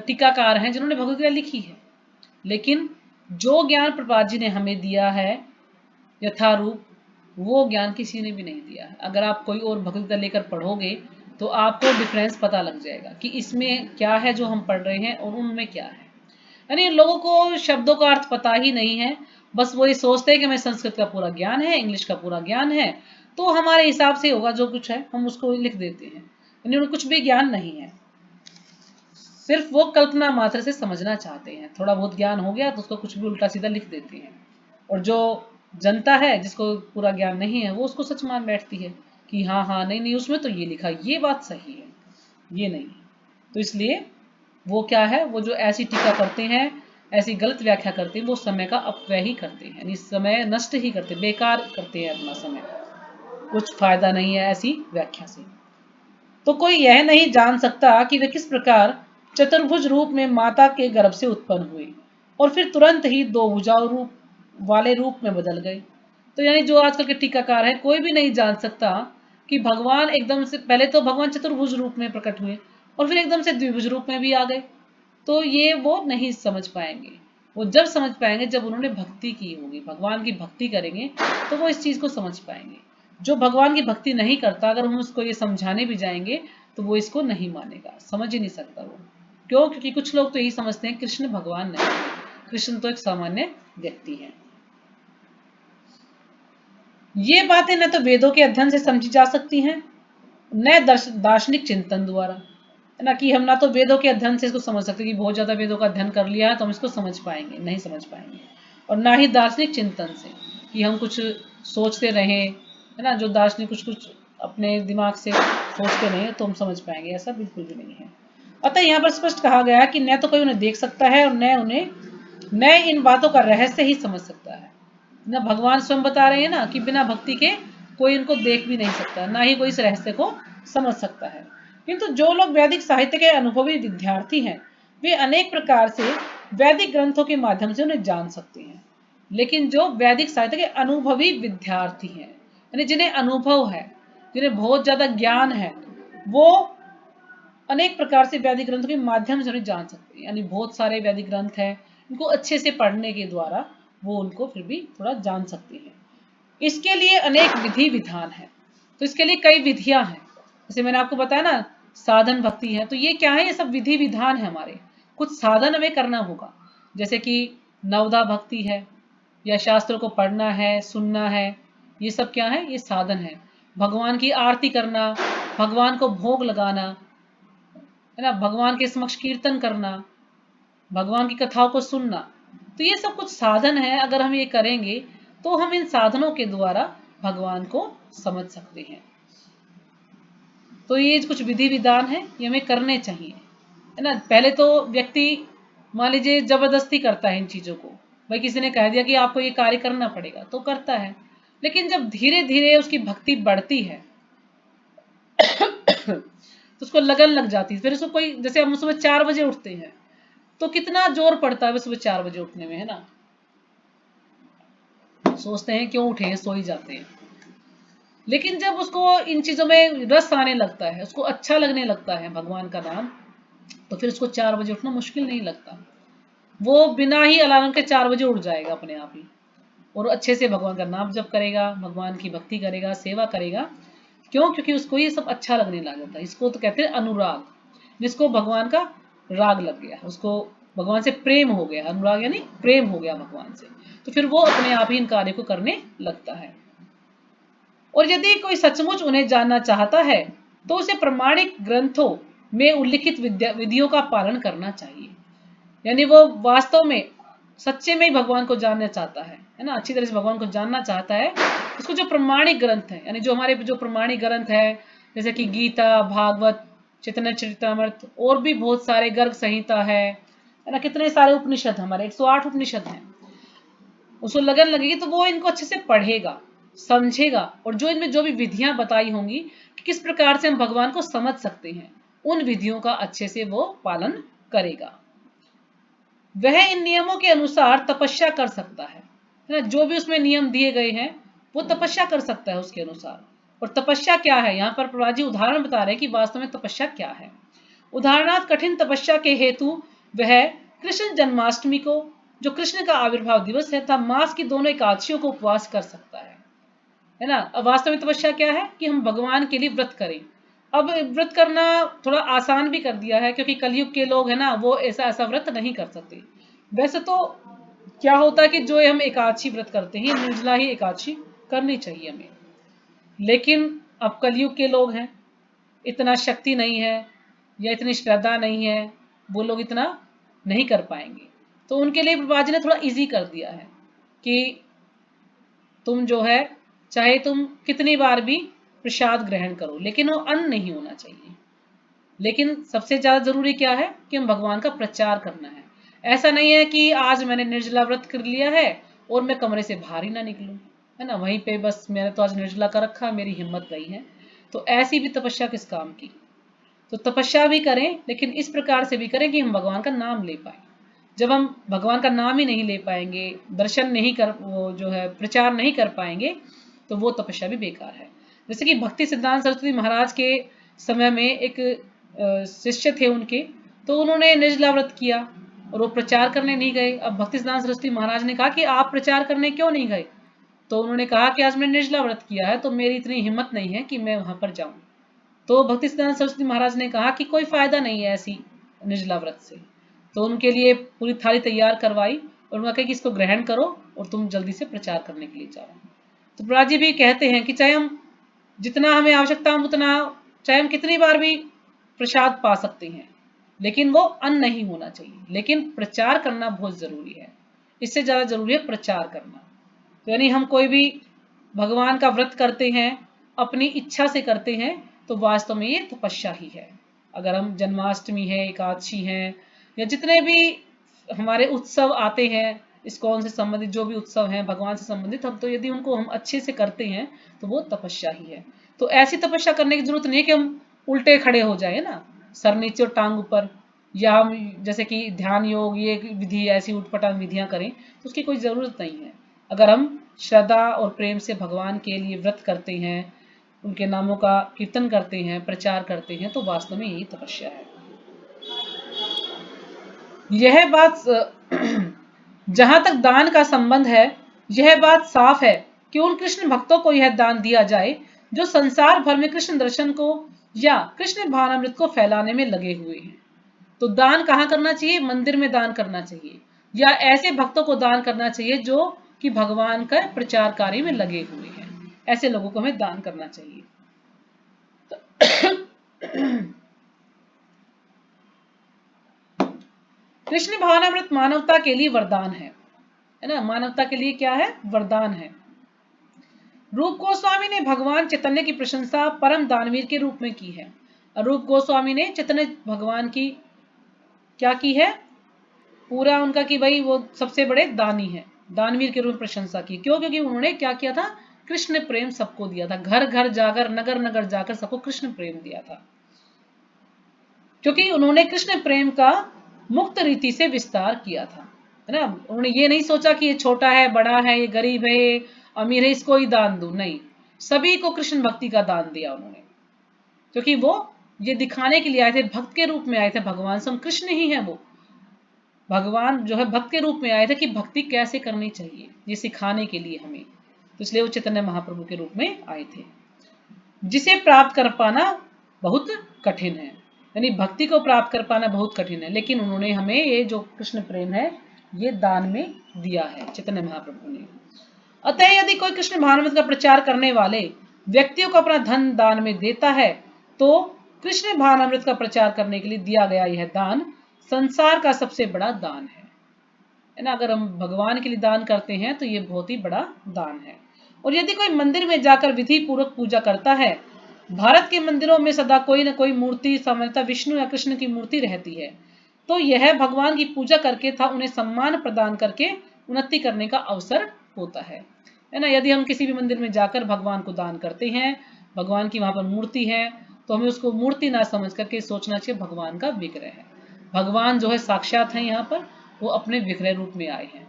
टीकाकार हैं जिन्होंने भगवद गीता लिखी है। लेकिन जो ज्ञान प्रभुपाद जी ने हमें दिया है यथारूप, वो ज्ञान किसी ने भी नहीं दिया है। अगर आप कोई और भगवद गीता लेकर पढ़ोगे तो आपको डिफरेंस पता लग जाएगा कि इसमें क्या है जो हम पढ़ रहे हैं और उनमें क्या है। यानी लोगों को शब्दों का अर्थ पता ही नहीं है। बस वो ये सोचते हैं कि हमें संस्कृत का पूरा ज्ञान है, इंग्लिश का पूरा ज्ञान है, तो हमारे हिसाब से होगा, जो कुछ है हम उसको लिख देते हैं। यानी उन्हें कुछ भी ज्ञान नहीं है, सिर्फ वो कल्पना मात्र से समझना चाहते हैं। थोड़ा बहुत ज्ञान हो गया तो उसको कुछ भी उल्टा सीधा लिख देते हैं। और जो जनता है, जिसको पूरा ज्ञान नहीं है, वो उसको सच मान बैठती है कि हाँ हाँ नहीं नहीं, उसमें तो ये लिखा, ये बात सही है, ये नहीं। तो इसलिए वो क्या है, वो जो ऐसी टीका करते हैं, ऐसी गलत व्याख्या करते हैं, वो समय का अपव्यय ही करते हैं, यानी समय नष्ट ही करते, बेकार करते हैं अपना समय, कुछ फायदा नहीं है ऐसी व्याख्या से। तो कोई यह नहीं जान सकता कि वे किस प्रकार चतुर्भुज रूप में माता के गर्भ से उत्पन्न हुए और फिर तुरंत ही दो भुजाओं रूप वाले रूप में बदल गए। तो यानी जो आजकल के टीकाकार है, कोई भी नहीं जान सकता कि भगवान एकदम से, पहले तो भगवान चतुर्भुज रूप में प्रकट हुए और फिर एकदम से द्विभुज रूप में भी आ गए। तो ये वो नहीं समझ पाएंगे। वो जब समझ पाएंगे जब उन्होंने भक्ति की होगी, भगवान की भक्ति करेंगे तो वो इस चीज को समझ पाएंगे। जो भगवान की भक्ति नहीं करता, अगर हम उसको ये समझाने भी जाएंगे तो वो इसको नहीं मानेगा, समझ ही नहीं सकता वो। क्यों? क्योंकि कुछ लोग तो यही समझते हैं कृष्ण भगवान नहीं है, कृष्ण तो एक सामान्य व्यक्ति है। ये बातें न तो वेदों के अध्ययन से समझी जा सकती हैं, न दार्शनिक चिंतन द्वारा, है ना। कि हम ना तो वेदों के अध्ययन से इसको समझ सकते कि बहुत ज्यादा वेदों का अध्ययन कर लिया है तो हम इसको समझ पाएंगे, नहीं समझ पाएंगे। और ना ही दार्शनिक चिंतन से कि हम कुछ सोचते रहें, है ना, जो दार्शनिक कुछ कुछ अपने दिमाग से सोचते रहें तो हम समझ पाएंगे, ऐसा बिल्कुल भी नहीं है। अतः यहाँ पर स्पष्ट कहा गया है कि न तो कोई उन्हें देख सकता है और न इन बातों का रहस्य ही समझ सकता है। न भगवान स्वयं बता रहे हैं ना कि बिना भक्ति के कोई इनको देख भी नहीं सकता, ना ही कोई इस रहस्य को समझ सकता है। किंतु जो लोग वैदिक साहित्य के अनुभवी विद्यार्थी हैं, वे अनेक प्रकार से वैदिक ग्रंथों के माध्यम से उन्हें जान सकते हैं। लेकिन जो वैदिक साहित्य के अनुभवी विद्यार्थी हैं, यानी जिन्हें अनुभव है, जिन्हें बहुत ज्यादा ज्ञान है, वो अनेक प्रकार से वैदिक ग्रंथों के माध्यम से उन्हें जान सकते हैं। यानी बहुत सारे वैदिक ग्रंथ हैं, इनको अच्छे से पढ़ने के द्वारा वो उनको फिर भी थोड़ा जान सकते हैं। इसके लिए अनेक विधि विधान है। तो इसके लिए कई विधियां हैं। जैसे मैंने आपको बताया ना, साधन भक्ति है, तो ये क्या है, ये सब विधि विधान है हमारे। कुछ साधन हमें करना होगा, जैसे कि नवदा भक्ति है, या शास्त्रों को पढ़ना है, सुनना है, ये सब क्या है, ये साधन है। भगवान की आरती करना, भगवान को भोग लगाना, है ना, भगवान के समक्ष कीर्तन करना, भगवान की कथाओं को सुनना, तो ये सब कुछ साधन है। अगर हम ये करेंगे तो हम इन साधनों के द्वारा भगवान को समझ सकते हैं। तो ये कुछ विधि विधान है, ये हमें करने चाहिए, है ना। पहले तो व्यक्ति मान लीजिए जबरदस्ती करता है इन चीजों को, भाई किसी ने कह दिया कि आपको ये कार्य करना पड़ेगा तो करता है। लेकिन जब धीरे धीरे उसकी भक्ति बढ़ती है तो उसको लगन लग जाती है। फिर उसको कोई, जैसे हम सुबह 4 बजे उठते हैं तो कितना जोर पड़ता है सुबह 4 बजे उठने में, है ना। सोचते हैं क्यों उठे हैं, सो ही जाते हैं। लेकिन जब उसको इन चीजों में रस आने लगता है, उसको अच्छा लगने लगता है भगवान का नाम, तो फिर उसको 4 बजे उठना मुश्किल नहीं लगता। वो बिना ही अलार्म के 4 बजे उठ जाएगा अपने आप ही, और अच्छे से भगवान का नाम जप करेगा, भगवान की भक्ति करेगा, सेवा करेगा। क्यों? क्योंकि उसको ये सब अच्छा लगने लग जाता है। इसको तो कहते हैं अनुराग, जिसको भगवान का राग लग गया, उसको भगवान से प्रेम हो गया। अनुराग यानी प्रेम हो गया भगवान से, तो फिर वो अपने आप ही इन कार्य को करने लगता है। और यदि कोई सचमुच उन्हें जानना चाहता है तो उसे प्रमाणिक ग्रंथों में उल्लिखित विधियों का पालन करना चाहिए। यानी वो वास्तव में सच्चे में ही भगवान को जानना चाहता है ना, अच्छी तरह से भगवान को जानना चाहता है, उसको जो प्रमाणिक ग्रंथ है, यानी जो हमारे जो प्रमाणिक ग्रंथ है, जैसे कि गीता, भागवत, चैतन्य चरितमृत, और भी बहुत सारे, गर्ग संहिता है, है ना। कितने सारे उपनिषद, हमारे 108 उपनिषद हैं। उसको लगन लगेगी तो वो इनको अच्छे से पढ़ेगा, समझेगा, और जो इनमें जो भी विधियां बताई होंगी कि किस प्रकार से हम भगवान को समझ सकते हैं, उन विधियों का अच्छे से वो पालन करेगा। वह इन नियमों के अनुसार तपस्या कर सकता है ना। जो भी उसमें नियम दिए गए हैं वो तपस्या कर सकता है उसके अनुसार। और तपस्या क्या है, यहाँ पर प्रभुपाद जी उदाहरण बता रहे हैं कि वास्तव में तपस्या क्या है। उदाहरणार्थ कठिन तपस्या के हेतु वह कृष्ण जन्माष्टमी को, जो कृष्ण का आविर्भाव दिवस है, तथा मास की दोनों एकादशियों को उपवास कर सकता है ना। अब वास्तव में तपस्या क्या है कि हम भगवान के लिए व्रत करें। अब व्रत करना थोड़ा आसान भी कर दिया है, क्योंकि कलयुग के लोग है ना, वो ऐसा व्रत नहीं कर सकते। वैसे तो क्या होता है कि जो हम एकादशी व्रत करते हैं, निर्जला ही एकादशी करनी चाहिए हमें, लेकिन अब कलयुग के लोग हैं, इतना शक्ति नहीं है या इतनी श्रद्धा नहीं है, वो लोग इतना नहीं कर पाएंगे। तो उनके लिए प्रभुपाद जी ने थोड़ा इजी कर दिया है कि तुम जो है चाहे तुम कितनी बार भी प्रसाद ग्रहण करो, लेकिन वो अन्न नहीं होना चाहिए। लेकिन सबसे ज्यादा जरूरी क्या है कि हम भगवान का प्रचार करना है। ऐसा नहीं है कि आज मैंने निर्जला व्रत कर लिया है और मैं कमरे से बाहर ही ना निकलूं, है ना, वहीं पे बस मैंने तो आज निर्जला कर रखा, मेरी हिम्मत नहीं है। तो ऐसी भी तपस्या किस काम की। तो तपस्या भी करें, लेकिन इस प्रकार से भी करें कि हम भगवान का नाम ले पाए। जब हम भगवान का नाम ही नहीं ले पाएंगे, दर्शन नहीं कर, वो जो है प्रचार नहीं कर पाएंगे, तो वो तपस्या भी बेकार है। जैसे कि भक्ति सिद्धांत सरस्वती महाराज के समय में एक शिष्य थे उनके, तो उन्होंने निर्जला व्रत किया और वो प्रचार करने नहीं गए। अब भक्ति सिद्धांत सरस्वती महाराज ने कहा कि आप प्रचार करने क्यों नहीं गए। तो उन्होंने कहा कि आज मैंने निर्जला व्रत किया है, तो मेरी इतनी हिम्मत नहीं है कि मैं वहां पर जाऊं। तो भक्ति सिद्धांत सरस्वती महाराज ने कहा कि कोई फायदा नहीं है ऐसी निर्जला व्रत से। तो उनके लिए पूरी थाली तैयार करवाई और उन्होंने कहा कि इसको ग्रहण करो और तुम जल्दी से प्रचार करने के लिए जाओ। तो प्रभुपाद जी भी कहते हैं कि चाहे हम जितना हमें आवश्यकता हो उतना, चाहे हम कितनी बार भी प्रसाद पा सकते हैं, लेकिन वो अन्न नहीं होना चाहिए। लेकिन प्रचार करना बहुत जरूरी है, इससे ज्यादा जरूरी है प्रचार करना। तो यानी हम कोई भी भगवान का व्रत करते हैं, अपनी इच्छा से करते हैं, तो वास्तव में ये तपस्या ही है। अगर हम जन्माष्टमी है, एकादशी है, या जितने भी हमारे उत्सव आते हैं, इस्कॉन से संबंधित जो भी उत्सव हैं भगवान से संबंधित, हम तो यदि उनको हम अच्छे से करते हैं तो वो तपस्या ही है। तो ऐसी तपस्या करने की जरूरत नहीं है कि हम उल्टे खड़े हो जाए ना, सर नीचे और टांग ऊपर, या हम जैसे कि ध्यान योग ये विधि ऐसी उठपटांग विधियां करें, तो उसकी कोई जरूरत नहीं है। अगर हम श्रद्धा और प्रेम से भगवान के लिए व्रत करते हैं, उनके नामों का कीर्तन करते हैं, प्रचार करते हैं, तो वास्तव में यही तपस्या है। यह बात जहां तक दान का संबंध है, यह बात साफ है कि उन कृष्ण भक्तों को यह दान दिया जाए जो संसार भर में कृष्ण दर्शन को या कृष्ण भावनामृत को फैलाने में लगे हुए हैं। तो दान कहाँ करना चाहिए, मंदिर में दान करना चाहिए, या ऐसे भक्तों को दान करना चाहिए जो कि भगवान का प्रचार कार्य में लगे हुए हैं। ऐसे लोगों को हमें दान करना चाहिए। कृष्ण भावनामृत मानवता के लिए वरदान है ना। मानवता के लिए क्या है, वरदान है। रूप गोस्वामी ने भगवान चैतन्य की प्रशंसा परम दानवीर के रूप में की है। रूप गोस्वामी ने चैतन्य भगवान की क्या की है, पूरा उनका कि भाई वो सबसे बड़े दानी है, दानवीर के रूप में प्रशंसा की। क्यों, क्योंकि उन्होंने क्या किया था, कृष्ण प्रेम सबको दिया था। घर घर जाकर, नगर नगर जाकर सबको कृष्ण प्रेम दिया था, क्योंकि उन्होंने कृष्ण प्रेम का मुक्त रीति से विस्तार किया था, है ना। उन्होंने ये नहीं सोचा कि ये छोटा है, बड़ा है, ये गरीब है, ये अमीर है, इसको ही दान दूं, नहीं, सभी को कृष्ण भक्ति का दान दिया उन्होंने। क्योंकि वो ये दिखाने के लिए आए थे, भक्त के रूप में आए थे, भगवान स्वयं कृष्ण ही है। वो भगवान जो है भक्त के रूप में आए थे कि भक्ति कैसे करनी चाहिए, ये सिखाने के लिए हमें। तो इसलिए वो चैतन्य महाप्रभु के रूप में आए थे, जिसे प्राप्त कर पाना बहुत कठिन है। यानी भक्ति को प्राप्त कर पाना बहुत कठिन है, लेकिन उन्होंने हमें ये जो कृष्ण प्रेम है ये दान में दिया है चैतन्य महाप्रभु ने। अतः यदि कोई कृष्ण भावनामृत का प्रचार करने वाले व्यक्तियों को अपना धन दान में देता है, तो कृष्ण भावनामृत का प्रचार करने के लिए दिया गया यह दान संसार का सबसे बड़ा दान है ना। अगर हम भगवान के लिए दान करते हैं तो ये बहुत ही बड़ा दान है। और यदि कोई मंदिर में जाकर विधि पूर्वक पूजा करता है, भारत के मंदिरों में सदा कोई न कोई मूर्ति, सामान्यतः विष्णु या कृष्ण की मूर्ति रहती है, तो यह भगवान की पूजा करके था उन्हें सम्मान प्रदान करके उन्नति करने का अवसर होता है ना। यदि हम किसी भी मंदिर में जाकर भगवान को दान करते हैं, भगवान की वहां पर मूर्ति है, तो हमें उसको मूर्ति ना समझ करके सोचना चाहिए भगवान का विग्रह है। भगवान जो है साक्षात है, यहाँ पर वो अपने विग्रह रूप में आए हैं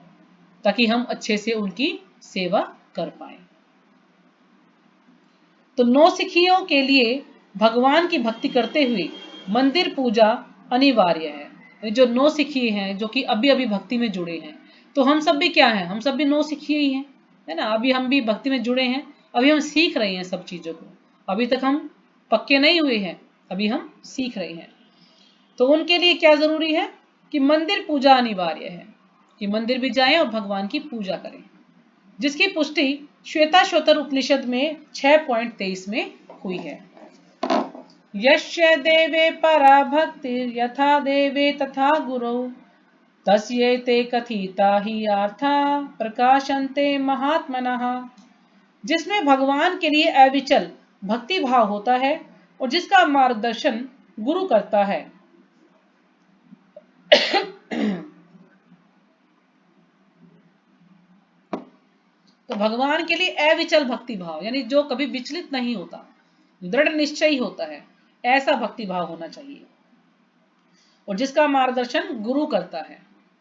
ताकि हम अच्छे से उनकी सेवा कर पाए। तो नौसिखियों के लिए भगवान की भक्ति करते हुए मंदिर पूजा अनिवार्य है। जो नौसिखिए हैं, जो कि अभी अभी भक्ति में जुड़े हैं, तो हम सब भी क्या हैं, हम सब भी नौसिखिए ही हैं, है ना। अभी हम भी भक्ति में जुड़े हैं, अभी हम सीख रहे हैं सब चीजों को, अभी तक हम पक्के नहीं हुए हैं, अभी हम सीख रहे हैं। तो उनके लिए क्या जरूरी है कि मंदिर पूजा अनिवार्य है, कि मंदिर भी जाएं और भगवान की पूजा करें, जिसकी पुष्टि श्वेताश्वतर उपनिषद में 6.23 में हुई है। यस्य देवे परा भक्ति यथा देवे तथा गुरौ तस्येते कथिता ही अर्था प्रकाशन्ते महात्मनः। जिसमें भगवान के लिए अविचल भक्ति भाव होता है और जिसका मार्गदर्शन गुरु करता है। तो भगवान के लिए अविचल भक्ति भाव यानी जो कभी विचलित नहीं होता, दृढ़ निश्चयी होता है, ऐसा भक्ति भाव होना चाहिए। और जिसका मार्गदर्शन गुरु करता है,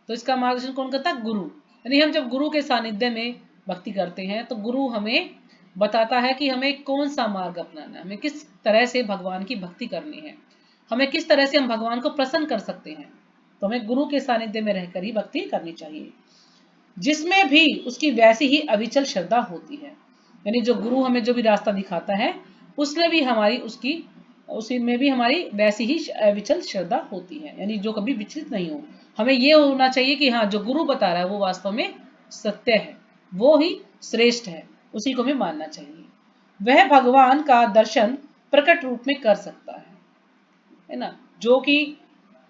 तो इसका मार्गदर्शन कौन करता है? गुरु। यानी हम जब गुरु के सानिध्य में भक्ति करते हैं तो गुरु हमें बताता है कि हमें कौन सा मार्ग अपनाना है, हमें किस तरह से भगवान की भक्ति करनी है, हमें किस तरह से हम भगवान को प्रसन्न कर सकते हैं। तो हमें गुरु के सानिध्य में रहकर ही भक्ति करनी चाहिए, जिसमें भी उसकी वैसी ही अविचल श्रद्धा होती है। यानी जो गुरु हमें जो भी रास्ता दिखाता है उसमें भी हमारी उसी में भी हमारी वैसी ही अविचल श्रद्धा होती है, यानी जो कभी विचलित नहीं हो। हमें ये होना चाहिए कि हाँ, जो गुरु बता रहा है वो वास्तव में सत्य है, वो ही श्रेष्ठ है, उसी को हमें मानना चाहिए। वह भगवान का दर्शन प्रकट रूप में कर सकता है ना। जो कि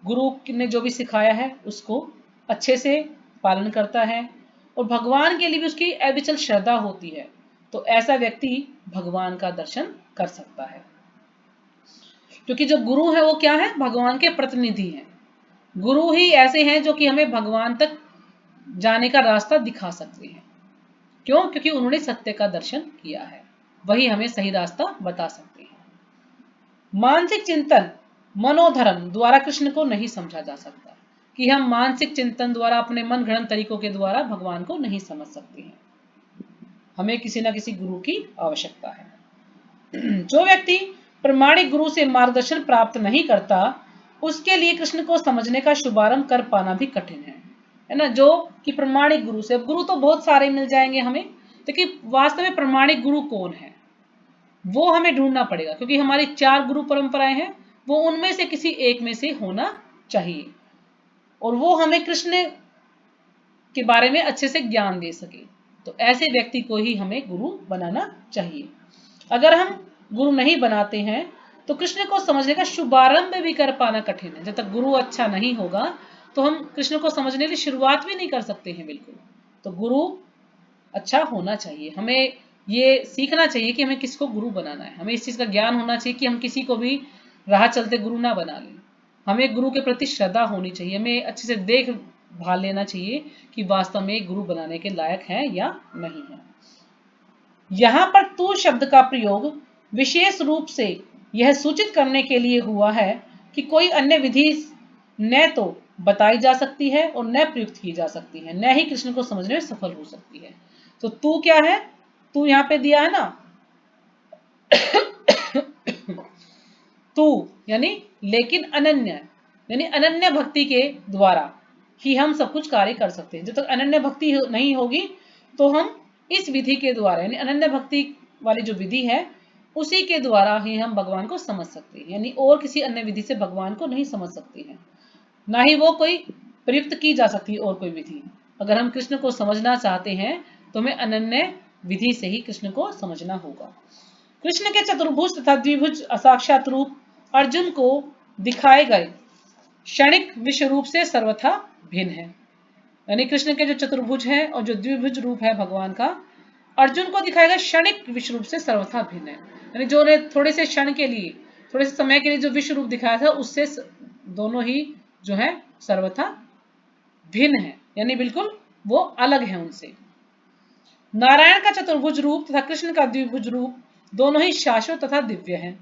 गुरु ने जो भी सिखाया है उसको अच्छे से पालन करता है और भगवान के लिए भी उसकी अविचल श्रद्धा होती है, तो ऐसा व्यक्ति भगवान का दर्शन कर सकता है। क्योंकि जो गुरु है वो क्या है? भगवान के प्रतिनिधि हैं। गुरु ही ऐसे हैं जो कि हमें भगवान तक जाने का रास्ता दिखा सकते हैं। क्यों? क्योंकि उन्होंने सत्य का दर्शन किया है, वही हमें सही रास्ता बता सकते हैं। मानसिक चिंतन मनोधर्म द्वारा कृष्ण को नहीं समझा जा सकता, कि हम मानसिक चिंतन द्वारा अपने मन गढ़ंत तरीकों के द्वारा भगवान को नहीं समझ सकते हैं। हमें किसी ना किसी गुरु की आवश्यकता है। जो व्यक्ति प्रमाणिक गुरु से मार्गदर्शन प्राप्त नहीं करता, उसके लिए कृष्ण को समझने का शुभारंभ कर पाना भी कठिन है ना। जो कि प्रमाणिक गुरु से, अब गुरु तो बहुत सारे मिल जाएंगे हमें, लेकिन वास्तव में प्रमाणिक गुरु कौन है वो हमें ढूंढना पड़ेगा, क्योंकि हमारी 4 गुरु परंपराएं हैं, वो उनमें से किसी एक में से होना चाहिए और वो हमें कृष्ण के बारे में अच्छे से ज्ञान दे सके। तो ऐसे व्यक्ति को ही हमें गुरु बनाना चाहिए। अगर हम गुरु नहीं बनाते हैं तो कृष्ण को समझने का शुभारंभ भी कर पाना कठिन है। जब तक गुरु अच्छा नहीं होगा तो हम कृष्ण को समझने की शुरुआत भी नहीं कर सकते हैं बिल्कुल। तो गुरु अच्छा होना चाहिए। हमें ये सीखना चाहिए कि हमें किसको गुरु बनाना है। हमें इस चीज का ज्ञान होना चाहिए कि हम किसी को भी राह चलते गुरु ना बना लें। हमें गुरु के प्रति श्रद्धा होनी चाहिए, हमें अच्छे से देख भाल लेना चाहिए कि वास्तव में गुरु बनाने के लायक है या नहीं है। यहाँ पर तू शब्द का प्रयोग विशेष रूप से यह सूचित करने के लिए हुआ है कि कोई अन्य विधि न तो बताई जा सकती है और न प्रयुक्त की जा सकती है, न ही कृष्ण को समझने में सफल हो सकती है। तो तू क्या है? तू यहाँ पे दिया है ना, तू यानी लेकिन अनन्य, यानी अनन्य भक्ति के द्वारा ही हम सब कुछ कार्य कर सकते हैं। जब तक अनन्य भक्ति नहीं होगी तो हम इस विधि के द्वारा, यानी अनन्य भक्ति वाली जो विधि है उसी के द्वारा ही हम भगवान को समझ सकते हैं। यानी और किसी अन्य विधि से भगवान को नहीं समझ सकते हैं, ना ही वो कोई प्रयुक्त की जा सकती है और कोई विधि। अगर हम कृष्ण को समझना चाहते हैं तो हमें अनन्य विधि से ही कृष्ण को समझना होगा। कृष्ण के चतुर्भुज तथा द्विभुज असाक्षात रूप अर्जुन को दिखाए गए क्षणिक विश्व रूप से सर्वथा भिन्न है। यानी कृष्ण के जो चतुर्भुज है और जो द्विभुज रूप है भगवान का, अर्जुन को दिखाया गया क्षणिक विश्व रूप से सर्वथा भिन्न है। यानी जो ने थोड़े से क्षण के लिए, थोड़े से समय के लिए जो विश्व रूप दिखाया था उससे दोनों ही जो है सर्वथा भिन्न है, यानी बिल्कुल वो अलग है उनसे। नारायण का चतुर्भुज रूप तथा कृष्ण का द्विभुज रूप दोनों ही शाश्वत तथा दिव्य हैं,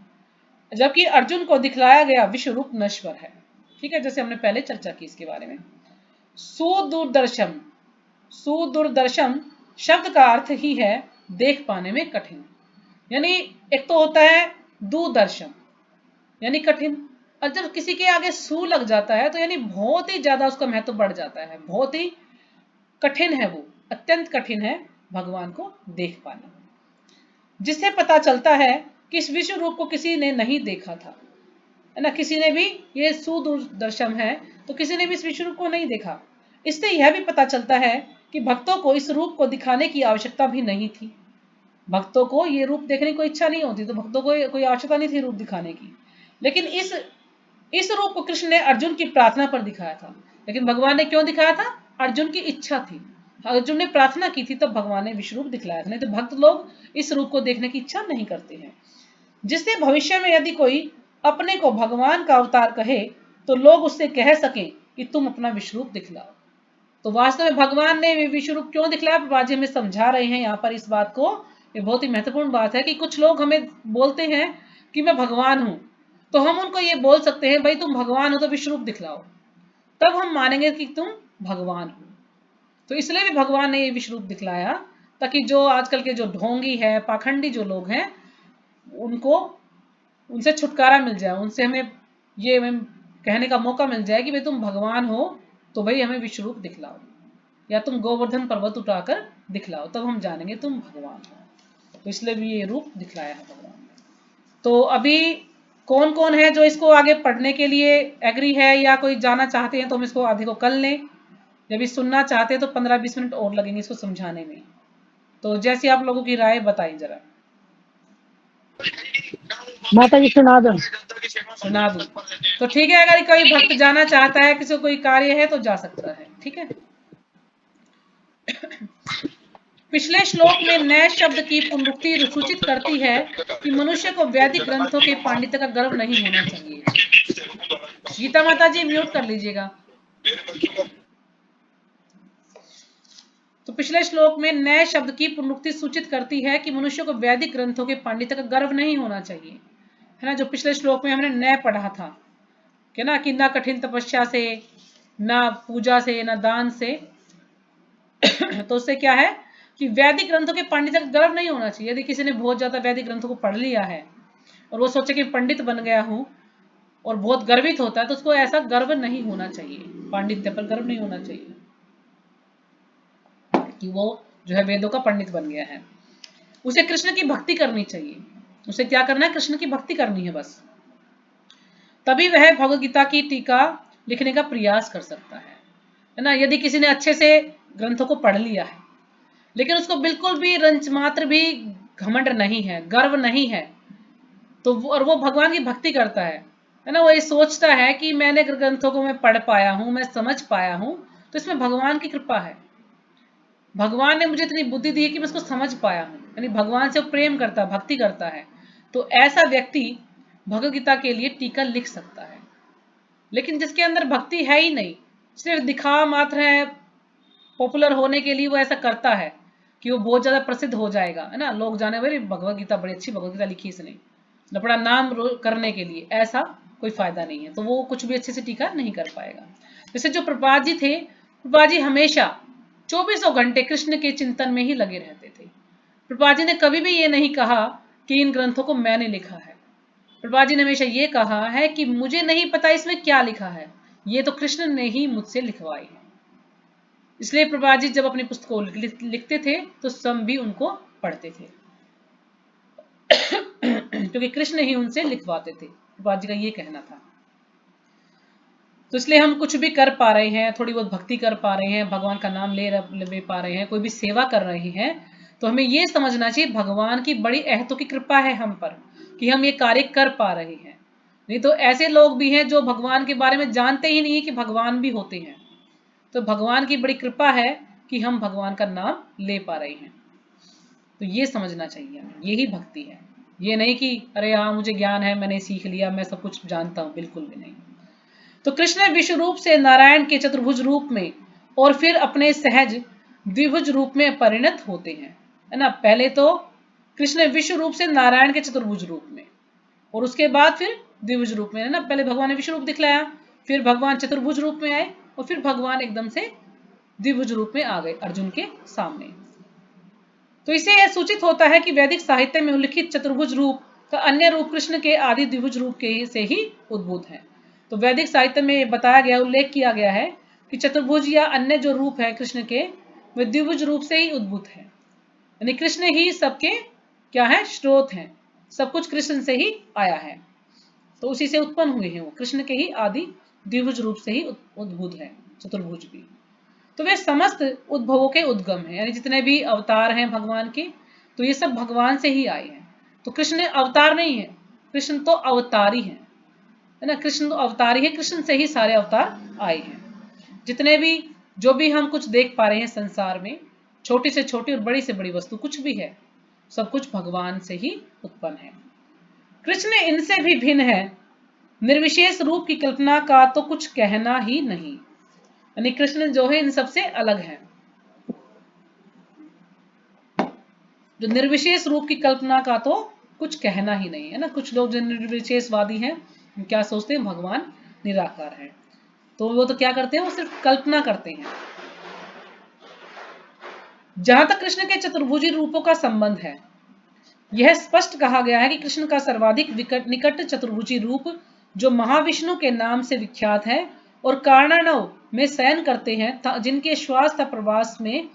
जबकि अर्जुन को दिखलाया गया विश्व रूप नश्वर है। ठीक है, जैसे हमने पहले चर्चा की इसके बारे में। सुदूरदर्शम, सुदूरदर्शम शब्द का अर्थ ही है देख पाने में कठिन, यानी एक तो होता है दूरदर्शम यानी कठिन, और जब किसी के आगे सू लग जाता है तो यानी बहुत ही ज्यादा उसका महत्व बढ़ जाता है, बहुत ही कठिन है, वो अत्यंत कठिन है भगवान को देख पाना, जिससे पता चलता है कि इस विश्व रूप को किसी ने नहीं देखा था, है ना। किसी ने भी, ये सुदूरदर्शम है तो किसी ने भी इस विश्व रूप को नहीं देखा। इससे यह भी पता चलता है कि भक्तों को इस रूप को दिखाने की आवश्यकता भी नहीं थी। भक्तों को ये रूप देखने की कोई इच्छा नहीं होती तो भक्तों को कोई आवश्यकता नहीं थी रूप दिखाने की, लेकिन इस रूप को कृष्ण ने अर्जुन की प्रार्थना पर दिखाया था। लेकिन भगवान ने क्यों दिखाया था? अर्जुन की इच्छा थी, अर्जुन ने प्रार्थना की थी तब भगवान ने विश्व रूप दिखलाया था, नहीं तो भक्त लोग इस रूप को देखने की इच्छा नहीं करते हैं। जिससे भविष्य में यदि कोई अपने को भगवान का अवतार कहे तो लोग उससे कह सकें कि तुम अपना विश्व रूप दिखलाओ। तो वास्तव में भगवान ने विश्व रूप क्यों दिखलाया, प्रभुपाद जी हमें समझा रहे हैं यहाँ पर इस बात को। ये बहुत ही महत्वपूर्ण बात है कि कुछ लोग हमें बोलते हैं कि मैं भगवान हूं, तो हम उनको ये बोल सकते हैं भाई तुम भगवान हो तो विश्व रूप दिखलाओ, तब हम मानेंगे कि तुम भगवान हो। तो इसलिए भी भगवान ने ये विश्व रूप दिखलाया ताकि जो आजकल के जो ढोंगी है, पाखंडी जो लोग हैं, उनसे छुटकारा मिल जाए, उनसे हमें ये कहने का मौका मिल जाए कि भाई तुम भगवान हो तो भाई हमें विश्व रूप दिखलाओ, या तुम गोवर्धन पर्वत उठाकर दिखलाओ, तब हम जानेंगे तुम भगवान हो। तो इसलिए भी ये रूप दिखलाया है भगवान ने। तो अभी कौन कौन है जो इसको आगे पढ़ने के लिए एग्री है या कोई जाना चाहते हैं तो हम इसको आधे को कर लें, जब भी सुनना चाहते हैं तो 15-20 मिनट और लगेंगे इसको समझाने में। तो जैसी आप लोगों की राय बताइए जरा। माता जी सुना दो। सुना दूं तो ठीक है, अगर कोई भक्त जाना चाहता है, किसी को कोई कार्य है तो जा सकता है। ठीक है। पिछले श्लोक में नए शब्द की पुनरुक्ति सूचित करती है कि मनुष्य को वैदिक ग्रंथों के पांडित्य का गर्व नहीं होना चाहिए। गीता माता जी म्यूट कर लीजिएगा। तो पिछले श्लोक में नए शब्द की पुनरुक्ति सूचित करती है कि मनुष्य को वैदिक ग्रंथों के पांडित्य का गर्व नहीं होना चाहिए, है ना। जो पिछले श्लोक में हमने नए पढ़ा था कि ना, कि ना कठिन तपस्या से, ना पूजा से, ना दान से तो उससे क्या है कि वैदिक ग्रंथों के पांडित्य का गर्व नहीं होना चाहिए। यदि किसी ने बहुत ज्यादा वैदिक ग्रंथों को पढ़ लिया है और वो सोचे कि पंडित बन गया हूं और बहुत गर्वित होता है, तो उसको ऐसा गर्व नहीं होना चाहिए, पांडित्य पर गर्व नहीं होना चाहिए कि वो जो है वेदों का पंडित बन गया है। उसे कृष्ण की भक्ति करनी चाहिए। उसे क्या करना है? कृष्ण की भक्ति करनी है बस। तभी वह भगवद गीता की टीका लिखने का प्रयास कर सकता है ना। यदि किसी ने अच्छे से ग्रंथों को पढ़ लिया है लेकिन उसको बिल्कुल भी रंच मात्र भी घमंड नहीं है, गर्व नहीं है, तो और वो भगवान की भक्ति करता है ना, वो ये सोचता है कि मैंने ग्रंथों को मैं पढ़ पाया हूं, मैं समझ पाया हूं, तो इसमें भगवान की कृपा है, भगवान ने मुझे इतनी बुद्धि दी है कि मैं इसको समझ पाया हूं, यानी भगवान से प्रेम करता है, भक्ति करता है, तो ऐसा व्यक्ति भगवद गीता के लिए टीका लिख सकता है। लेकिन जिसके अंदर भक्ति है ही नहीं, सिर्फ दिखावा मात्र है, पॉपुलर होने के लिए वो ऐसा करता है कि वो बहुत ज्यादा प्रसिद्ध हो जाएगा, है ना, लोग जाने वाले भगवद गीता बड़ी अच्छी भगवद गीता लिखी इसने, अपना नाम करने के लिए, ऐसा कोई फायदा नहीं है, तो वो कुछ भी अच्छे से टीका नहीं कर पाएगा। जैसे जो प्रभुपाद जी थे, प्रभुपाद जी हमेशा 24 घंटे कृष्ण के चिंतन में ही लगे रहते थे। प्रभुपाद जी ने कभी भी ये नहीं कहा कि इन ग्रंथों को मैंने लिखा है। प्रभुपाद जी ने हमेशा ये कहा है कि मुझे नहीं पता इसमें क्या लिखा है, ये तो कृष्ण ने ही मुझसे लिखवाई है। इसलिए प्रभुपाद जी जब अपनी पुस्तकों लिखते थे तो सब भी उनको पढ़ते थे क्योंकि कृष्ण ही उनसे लिखवाते थे, प्रभुपाद जी का ये कहना था। तो इसलिए हम कुछ भी कर पा रहे हैं, थोड़ी बहुत भक्ति कर पा रहे हैं, भगवान का नाम ले पा रहे हैं, कोई भी सेवा कर रहे हैं, तो हमें ये समझना चाहिए भगवान की बड़ी अहतों की कृपा है हम पर कि हम ये कार्य कर पा रहे हैं। नहीं तो ऐसे लोग भी हैं जो भगवान के बारे में जानते ही नहीं कि भगवान भी होते हैं। तो भगवान की बड़ी कृपा है कि हम भगवान का नाम ले पा रहे हैं। तो ये समझना चाहिए हमें, यही भक्ति है। ये नहीं कि अरे हाँ मुझे ज्ञान है, मैंने सीख लिया, मैं सब कुछ जानता हूं, बिल्कुल भी नहीं। तो कृष्ण विश्व रूप से नारायण के चतुर्भुज रूप में और फिर अपने सहज द्विभुज रूप में परिणत होते हैं, है ना। पहले तो कृष्ण विश्व रूप से नारायण के चतुर्भुज रूप में और उसके बाद फिर द्विभुज रूप में, है ना। पहले भगवान ने विश्व रूप दिखलाया, फिर भगवान चतुर्भुज रूप में आए और फिर भगवान एकदम से द्विभुज रूप में आ गए अर्जुन के सामने। तो इसे यह सूचित होता है कि वैदिक साहित्य में उल्लिखित चतुर्भुज रूप का अन्य रूप कृष्ण के आदि द्विभुज रूप के से ही उद्भूत है। तो वैदिक साहित्य में बताया गया, उल्लेख किया गया है कि चतुर्भुज या अन्य जो रूप है कृष्ण के, वे द्विभुज रूप से ही उद्भूत है, यानी कृष्ण ही सबके क्या है, स्रोत हैं, सब कुछ कृष्ण से ही आया है, तो उसी से उत्पन्न हुए हैं वो, कृष्ण के ही आदि द्विभुज रूप से ही उद्भूत है चतुर्भुज भी। तो वे समस्त उद्भवों के उद्गम हैं, यानी जितने भी अवतार हैं भगवान के, तो ये सब भगवान से ही आए हैं। तो कृष्ण अवतार नहीं है, कृष्ण तो अवतारी है ना। कृष्ण तो अवतारी है, कृष्ण से ही सारे अवतार आए हैं। जितने भी जो भी हम कुछ देख पा रहे हैं संसार में, छोटी से छोटी और बड़ी से बड़ी वस्तु कुछ भी है, सब कुछ भगवान से ही उत्पन्न है। कृष्ण इनसे भी भिन्न है, निर्विशेष रूप की कल्पना का तो कुछ कहना ही नहीं, यानी कृष्ण जो है इन सबसे अलग है। जो निर्विशेष रूप की कल्पना का तो कुछ कहना ही नहीं, है ना। कुछ लोग जो निर्विशेषवादी हैं, क्या सोचते हैं, भगवान निराकार है, तो वो तो क्या करते हैं, वो सिर्फ कल्पना करते हैं। जहां तक कृष्ण के चतुर्भुजी रूपों का संबंध है, यह स्पष्ट कहा गया है कि कृष्ण का सर्वाधिक निकट चतुर्भुजी रूप जो महाविष्णु के नाम से विख्यात है और कारणानव में शयन करते हैं, जिनके श्वास तथा प्रवास में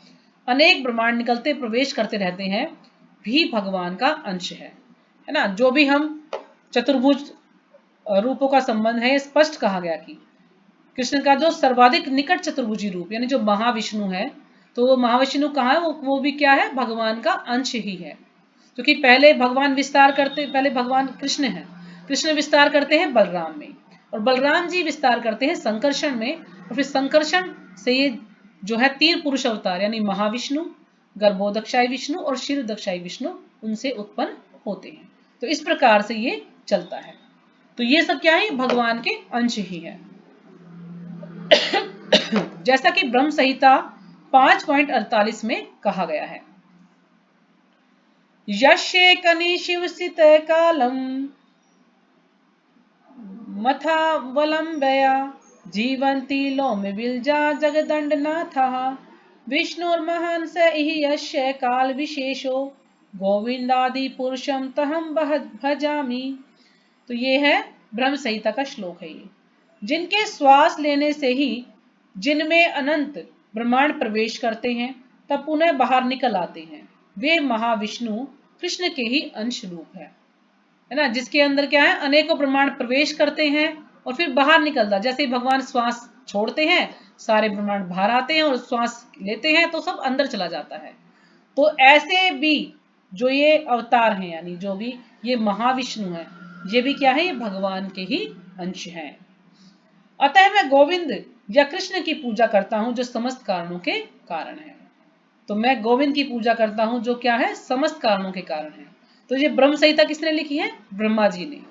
अनेक ब्रह्मांड निकलते प्रवेश करते रहते हैं, भी भगवान का अंश है ना। जो भी हम चतुर्भुज रूपों का संबंध है, स्पष्ट कहा गया कि कृष्ण का जो सर्वाधिक निकट चतुर्भुजी रूप यानी जो महाविष्णु है, तो वो महाविष्णु कहाँ है, वो भी क्या है, भगवान का अंश ही है। क्योंकि पहले भगवान विस्तार करते, पहले भगवान कृष्ण है, कृष्ण विस्तार करते हैं बलराम में, और बलराम जी विस्तार करते हैं संकर्षण में, और फिर संकर्षण से ये जो है 3 पुरुष अवतार यानी महाविष्णु, गर्भोदक्षाई विष्णु और शिरोदक्षाई विष्णु, उनसे उत्पन्न होते हैं। तो इस प्रकार से ये चलता है। तो ये सब क्या है, भगवान के अंश ही है। जैसा कि ब्रह्म संहिता 5.48 में कहा गया है, यशेकनि शिवसित कालम मथावलंबया जीवन्ति लोमे विलजा जगदंडनाथः विष्णुर्महान् स इहि यस्य काल विशेषो गोविंदादि पुरुषम तहम भजामि। तो ये है ब्रह्म संहिता का श्लोक है। ये जिनके श्वास लेने से ही जिनमें अनंत ब्रह्मांड प्रवेश करते हैं तब पुनः बाहर निकल आते हैं, वे महाविष्णु कृष्ण के ही अंश रूप है ना। जिसके अंदर क्या है, अनेकों ब्रह्मांड प्रवेश करते हैं और फिर बाहर निकलता, जैसे ही भगवान श्वास छोड़ते हैं सारे ब्रह्मांड बाहर आते हैं, और श्वास लेते हैं तो सब अंदर चला जाता है। तो ऐसे भी जो ये अवतार हैं, यानी जो भी ये महाविष्णु है, ये भी क्या है, ये भगवान के ही अंश हैं। अतः मैं गोविंद या कृष्ण की पूजा करता हूं जो समस्त कारणों के कारण है। तो मैं गोविंद की पूजा करता हूं जो क्या है, समस्त कारणों के कारण है। तो ये ब्रह्म संहिता किसने लिखी है, ब्रह्मा जी ने।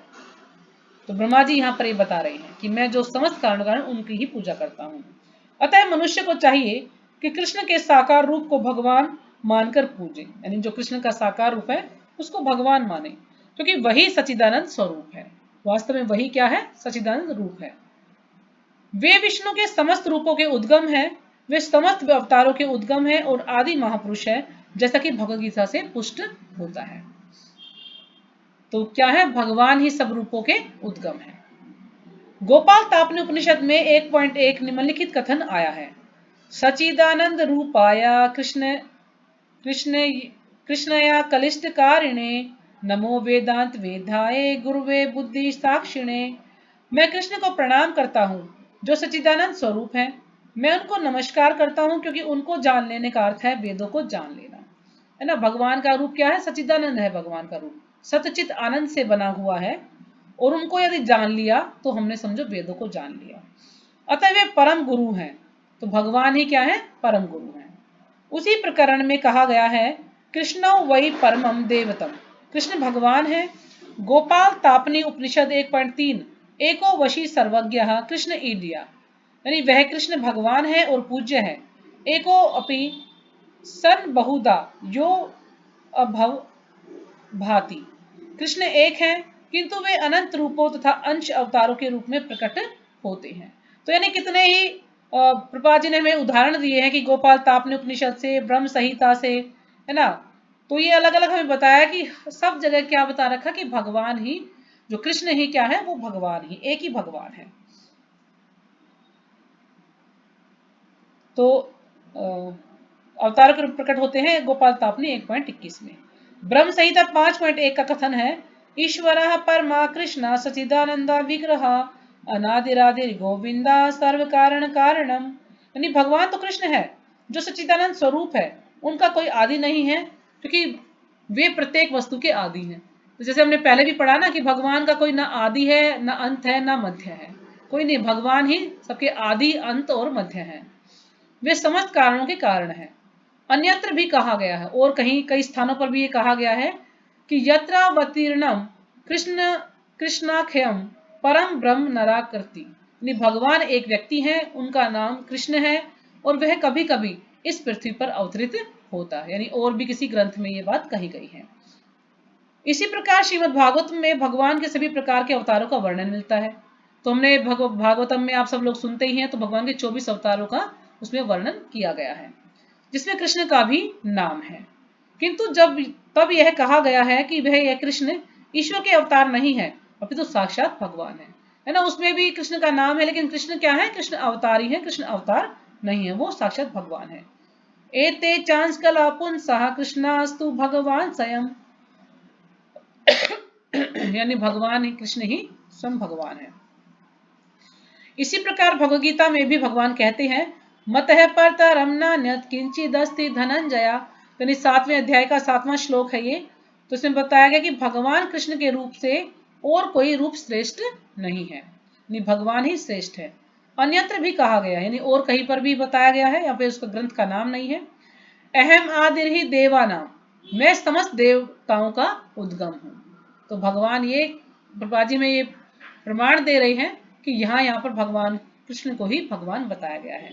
तो ब्रह्मा जी यहाँ पर ये बता रहे हैं कि मैं जो समस्त कारणों कारण उनकी ही पूजा करता हूं। अतः मनुष्य को चाहिए कि कृष्ण के साकार रूप को भगवान मानकर पूजे, यानी जो कृष्ण का साकार रूप है उसको भगवान माने, क्योंकि वही सच्चिदानंद स्वरूप है। वास्तव में वही क्या है, सच्चिदानंद रूप है। वे विष्णु के समस्त रूपों के उद्गम है, वे समस्त अवतारों के उद्गम है और आदि महापुरुष है, जैसा कि भगवद गीता से पुष्ट होता है। तो क्या है, भगवान ही सब रूपों के उद्गम है। गोपाल तापनी उपनिषद में 1.1 निम्नलिखित कथन आया है, सचिदानंद रूपाया कृष्ण कृष्ण कृष्णया कलिष्टकारिणे नमो वेदांत वेदाये गुरुवे बुद्धि साक्षिणे। मैं कृष्ण को प्रणाम करता हूँ जो सच्चिदानंद स्वरूप है। मैं उनको नमस्कार करता हूँ क्योंकि उनको जान लेने का अर्थ है वेदों को जान लेना, है ना। भगवान का रूप क्या है, सच्चिदानंद है। भगवान का रूप सतचित आनंद से बना हुआ है, और उनको यदि जान लिया तो हमने समझो वेदों को जान लिया। अतः वे परम गुरु हैं। तो भगवान ही क्या है, परम गुरु हैं। उसी प्रकरण में कहा गया है, कृष्णो वै परमम देवतम, कृष्ण भगवान है। गोपाल तापनी उपनिषद 1.3 एको वशी सर्वज्ञ कृष्ण ईड्या, यानी वह कृष्ण भगवान है और पूज्य है। एको अपि सन बहुधा यो अभव भाति, कृष्ण एक है किंतु वे अनंत रूपों तथा अंश अवतारों के रूप में प्रकट होते हैं। तो यानी कितने ही प्रभुपाद जी ने हमें उदाहरण दिए हैं कि गोपाल तापने उपनिषद से, ब्रह्म संहिता से, है ना। तो ये अलग अलग हमें बताया कि सब जगह क्या बता रखा कि भगवान ही, जो कृष्ण ही क्या है, वो भगवान ही, एक ही भगवान है। तो अवतार के रूप प्रकट होते हैं गोपाल तापनी 1.21 में। ब्रह्म संहिता 5.1 का कथन है, ईश्वर परमा कृष्ण सचिदानंद विग्रह अनादिरादिर गोविंदा सर्व कारण कारणम, यानी भगवान तो कृष्ण है जो सचिदानंद स्वरूप है, उनका कोई आदि नहीं है, क्योंकि वे प्रत्येक वस्तु के आदि हैं। तो जैसे हमने पहले भी पढ़ा ना कि भगवान का कोई ना आदि है, ना अंत है, ना मध्य है, कोई नहीं, भगवान ही सबके आदि, अंत और मध्य है। वे समस्त कारणों के कारण है। अन्यत्र भी कहा गया है, और कहीं कई स्थानों पर भी ये कहा गया है कि यत्रावतीर्णम कृष्ण कृष्णाख्यम परम ब्रह्म नराकृति, यानी भगवान एक व्यक्ति है, उनका नाम कृष्ण है, और वह कभी कभी इस पृथ्वी पर अवतरित होता है, यानी और भी किसी ग्रंथ में ये बात कही गई है। इसी प्रकार श्रीमद् भागवत में भगवान के सभी प्रकार के अवतारों का वर्णन मिलता है। तो हमने भागवतम में आप सब लोग सुनते ही हैं, तो भगवान के 24 अवतारों का उसमें वर्णन किया गया है, जिसमें कृष्ण का भी नाम है। किंतु तब यह कहा गया है कि वह यह कृष्ण ईश्वर के अवतार नहीं है, अपितु तो साक्षात भगवान है ना। उसमें भी कृष्ण का नाम है, लेकिन कृष्ण क्या है, कृष्ण अवतारी है, कृष्ण अवतार नहीं है, वो साक्षात भगवान है। एते चांस कला पुंसः कृष्णास्तु भगवान स्वयं, यानी भगवान ही, कृष्ण ही स्वयं भगवान है। इसी प्रकार भगवदगीता में भी भगवान कहते हैं, मतः परतरम नान्यत् किंचिदस्ति धनंजया, यानी 7वें अध्याय का 7वां श्लोक है ये। तो इसमें बताया गया कि भगवान कृष्ण के रूप से और कोई रूप श्रेष्ठ नहीं है, यानी भगवान ही श्रेष्ठ है। अन्यत्र भी कहा गया है, यानी और कहीं पर भी बताया गया है, यहाँ पे उसका ग्रंथ का नाम नहीं है। अहम आदिर ही देवानाम, मैं समस्त देवताओं का उद्गम हूँ। तो भगवान ये प्रभुपाद जी में ये प्रमाण दे रहे हैं कि यहाँ पर भगवान कृष्ण को ही भगवान बताया गया है।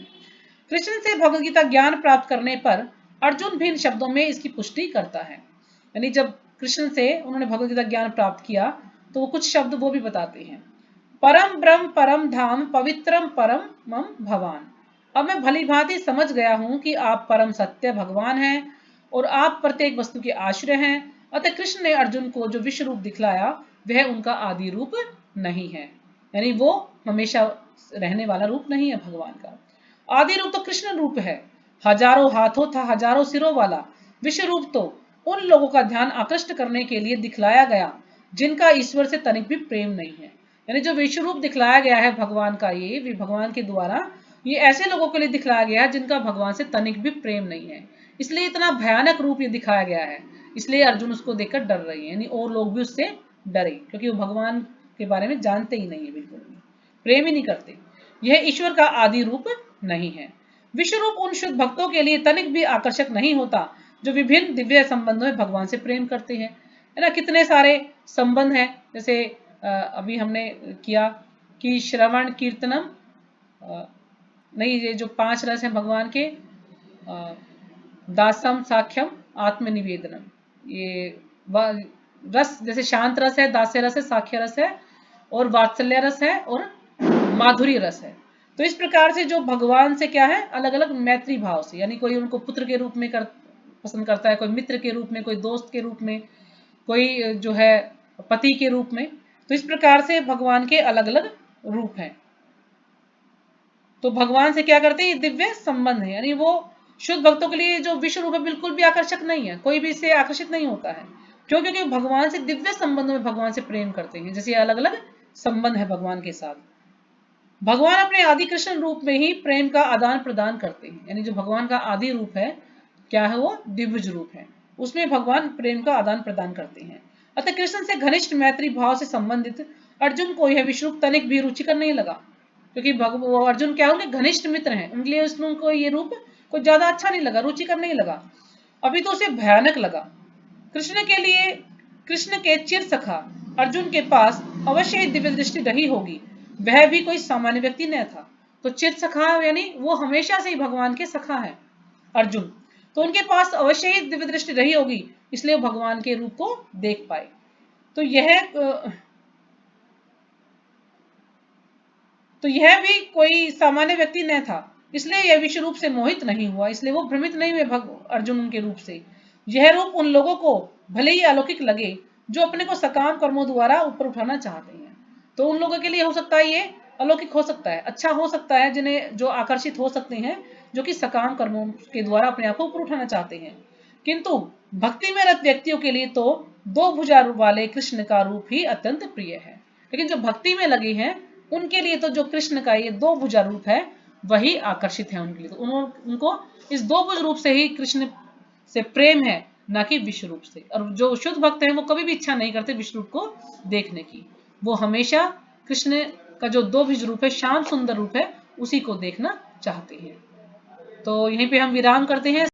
कृष्ण से भगवदगीता ज्ञान प्राप्त करने पर अर्जुन भी इन शब्दों में इसकी पुष्टि करता है, यानी जब कृष्ण से उन्होंने भगवदगीता ज्ञान प्राप्त किया तो वो कुछ शब्द वो भी बताते हैं। परम ब्रह्म परम धाम पवित्रम परम मम भवान, अब मैं भली भांति समझ गया हूं कि आप परम सत्य भगवान हैं और आप प्रत्येक वस्तु के आश्रय हैं। अतः कृष्ण ने अर्जुन को जो विश्व रूप दिखलाया वह उनका आदि रूप नहीं है, यानी वो हमेशा रहने वाला रूप नहीं है भगवान का। आदि रूप तो कृष्ण रूप है, हजारों हाथों था हजारों सिरों वाला। विश्व रूप तो उन लोगों का ध्यान आकृष्ट करने के लिए दिखलाया गया जिनका ईश्वर से तनिक भी प्रेम नहीं है, यानी जो विश्व रूप दिखलाया गया है भगवान का, ये भी भगवान के द्वारा ये ऐसे लोगों के लिए दिखलाया गया है जिनका भगवान से तनिक भी प्रेम नहीं है, इसलिए इतना भयानक रूप ये दिखाया गया है। इसलिए अर्जुन उसको देखकर डर रहे हैं, यानी और लोग भी उससे डरे, क्योंकि वो भगवान के बारे में जानते ही नहीं है, बिल्कुल भी प्रेम ही नहीं करते। यह ईश्वर का आदि रूप नहीं है। विश्व रूप उन शुद्ध भक्तों के लिए तनिक भी आकर्षक नहीं होता जो विभिन्न दिव्य संबंधों में भगवान से प्रेम करते हैं, है ना। कितने सारे संबंध हैं, जैसे अभी हमने किया कि श्रवण कीर्तनम, नहीं, ये जो 5 रस हैं भगवान के, दासम साख्यम आत्मनिवेदनम, ये रस, जैसे शांत रस है, दास्य रस है, साख्य रस है, और वात्सल्य रस है, और माधुरी रस है। तो इस प्रकार से जो भगवान से क्या है, अलग अलग मैत्री भाव से, यानी कोई उनको पुत्र के रूप में पसंद करता है, कोई मित्र के रूप में, कोई दोस्त के रूप में, कोई जो है पति के रूप में। तो इस प्रकार से भगवान के अलग अलग रूप हैं। तो भगवान से क्या करते हैं, ये दिव्य संबंध है, यानी वो शुद्ध भक्तों के लिए जो विश्व रूप है बिल्कुल भी आकर्षक नहीं है, कोई भी इससे आकर्षित नहीं होता है। क्यों? क्योंकि भगवान से दिव्य संबंधों में भगवान से प्रेम करते हैं, जैसे अलग अलग संबंध है भगवान के साथ। भगवान अपने आदि कृष्ण रूप में ही प्रेम का आदान प्रदान करते हैं, यानी जो भगवान का आदि रूप है क्या है, वो दिव्य रूप है, उसमें भगवान प्रेम का आदान प्रदान करते हैं। अतः कृष्ण से घनिष्ठ मैत्री भाव से संबंधित अर्जुन को यह विश्व रूप तनिक भी रुचिकर नहीं लगा, क्योंकि वो अर्जुन क्या उनके घनिष्ठ मित्र हैं, उनके लिए उनको ये रूप कुछ ज्यादा अच्छा नहीं लगा, रुचिकर नहीं लगा, अभी तो उसे भयानक लगा। कृष्ण के चिर सखा अर्जुन के पास अवश्य ही दिव्य दृष्टि रही होगी। वह भी कोई सामान्य व्यक्ति न था। तो चित सखा यानी वो हमेशा से ही भगवान के सखा है अर्जुन, तो उनके पास अवश्य ही दिव्य दृष्टि रही होगी, इसलिए वो भगवान के रूप को देख पाए। तो यह भी कोई सामान्य व्यक्ति न था, इसलिए यह विश्व रूप से मोहित नहीं हुआ, इसलिए वो भ्रमित नहीं हुए अर्जुन उनके रूप से। यह रूप उन लोगों को भले ही अलौकिक लगे जो अपने को सकाम कर्मों द्वारा ऊपर उठाना चाहते हैं। तो उन लोगों के लिए हो सकता है ये अलौकिक हो सकता है, अच्छा हो सकता है, जिन्हें जो आकर्षित हो सकते हैं, जो कि सकाम कर्मों के द्वारा अपने आप को ऊपर उठाना चाहते हैं। किंतु भक्ति में रत व्यक्तियों के लिए तो दो भुजा वाले कृष्ण का रूप ही अत्यंत प्रिय है। लेकिन जो भक्ति में लगे हैं उनके लिए तो जो कृष्ण का ये दो भुजा रूप है वही आकर्षित है उनके लिए। तो उनको इस दो भुज रूप से ही कृष्ण से प्रेम है, ना कि विश्व रूप से। और जो शुद्ध भक्त है वो कभी भी इच्छा नहीं करते विश्व रूप को देखने की, वो हमेशा कृष्ण का जो दो भुज रूप है, श्याम सुंदर रूप है, उसी को देखना चाहते हैं। तो यहीं पे हम विराम करते हैं।